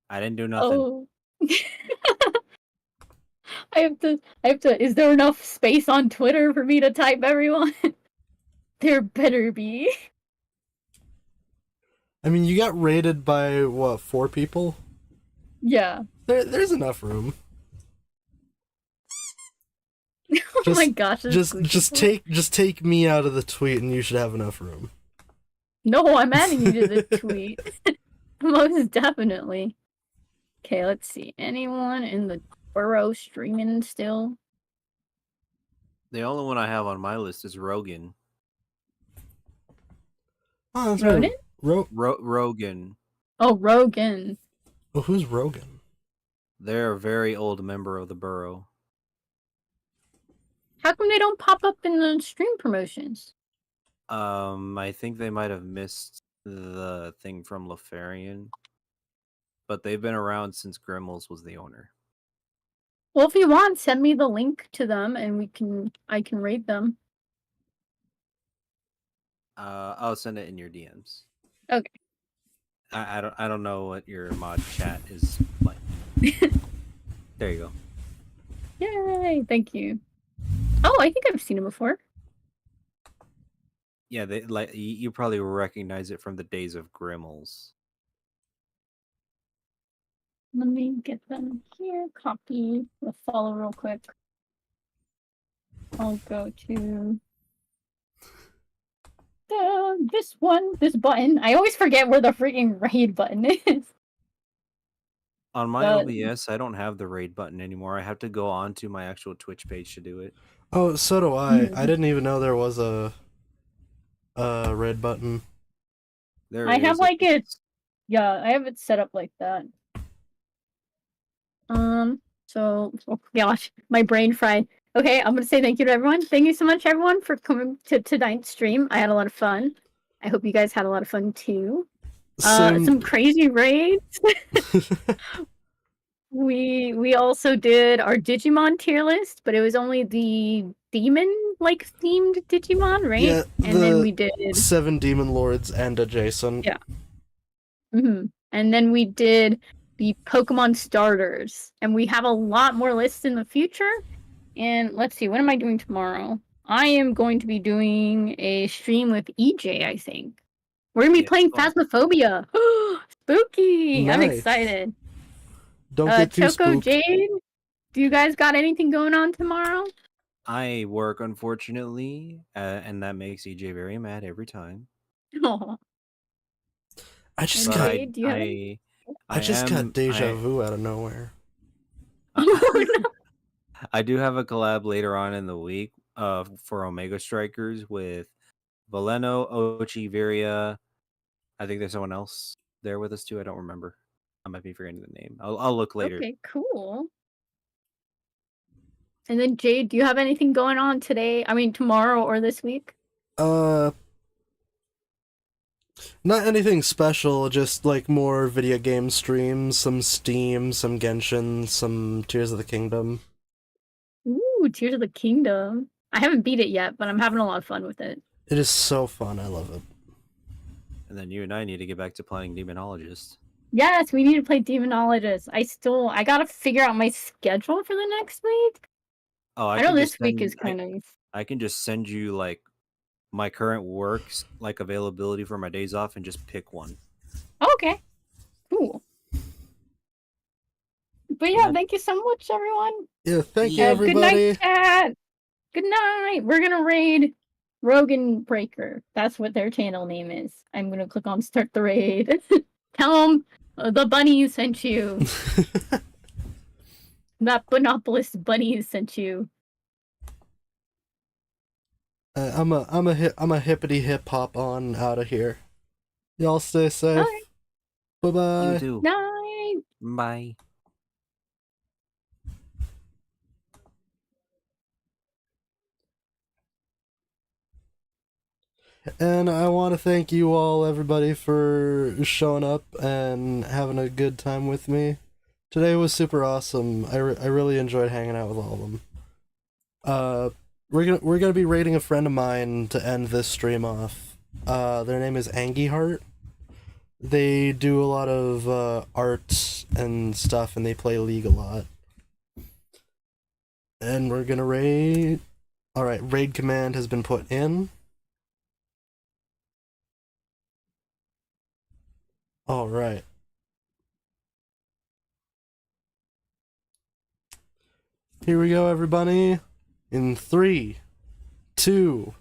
I didn't do nothing. Oh. I have to, is there enough space on Twitter for me to type everyone? There better be. I mean, you got raided by what, 4 people? Yeah. There's enough room. Oh my gosh, this is Just take me out of the tweet, and you should have enough room. No, I'm adding you to the tweet. Most definitely. Okay, let's see. Anyone in the burrow streaming still? The only one I have on my list is Rogan. Oh, that's Rodent? right. Rogan. Oh, Rogan. Well, who's Rogan? They're a very old member of the Burrow. How come they don't pop up in the stream promotions? I think they might have missed the thing from Lefarian, but they've been around since Grimmels was the owner. Well, if you want, send me the link to them and I can rate them. I'll send it in your DMs. Okay. I don't know what your mod chat is like. There you go. Yay! Thank you. Oh, I think I've seen it before. Yeah, they like you probably recognize it from the days of Grimmels. Let me get them here. Copy. We'll follow real quick. I'll go to this button. I always forget where the freaking raid button is. On my OBS, I don't have the raid button anymore. I have to go on to my actual Twitch page to do it. Oh, so do I. I didn't even know there was a red button. There I is. have like it. Yeah, I have it set up like that. So oh gosh, my brain fried. Okay, I'm gonna say thank you to everyone. Thank you so much, everyone, for coming to tonight's stream. I had a lot of fun. I hope you guys had a lot of fun too. Some crazy raids. We also did our Digimon tier list, but it was only the demon like themed Digimon, right? Yeah, and then we did 7 demon lords and adjacent. Yeah. And then we did the Pokemon starters, and we have a lot more lists in the future. And let's see, what am I doing tomorrow? I am going to be doing a stream with EJ, I think. We're gonna be playing Phasmophobia. Spooky! Nice. I'm excited. Don't get too Choco, spooked. Jade, do you guys got anything going on tomorrow? I work, unfortunately, and that makes EJ very mad every time. Oh. I just But got. Jade, do you have I just got deja vu out of nowhere. I do have a collab later on in the week for Omega Strikers with Valeno, Ochi, Viria. I think there's someone else there with us too. I don't remember. I might be forgetting the name. I'll look later. Okay, cool. And then Jade, do you have anything going on today? I mean, tomorrow or this week? Not anything special, just like more video game streams, some Steam, some Genshin, some Tears of the Kingdom. Ooh, Tears of the Kingdom. I haven't beat it yet, but I'm having a lot of fun with it. It is so fun. I love it. And then you and I need to get back to playing Demonologist. Yes, we need to play Demonologist. I gotta figure out my schedule for the next week. Oh, I know this week is kind of. I can just send you like my current works, like availability for my days off, and just pick one. Okay, cool. But yeah, thank you so much, everyone. Yeah, thank you, everybody. Good night, chat. Good night. We're gonna raid Rogan Breaker. That's what their channel name is. I'm gonna click on start the raid. Tell them the bunny sent you. That monopolist bunny sent you. I'm a hippity hip hop on out of here. Y'all stay safe. Bye bye. You too. Night. Bye. And I want to thank you all, everybody, for showing up and having a good time with me. Today was super awesome. I really enjoyed hanging out with all of them. We're gonna be rating a friend of mine to end this stream off. Their name is Angie Heart. They do a lot of art and stuff, and they play League a lot. And we're gonna raid. All right, raid command has been put in. All right. Here we go, everybody. In 3, 2,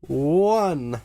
1.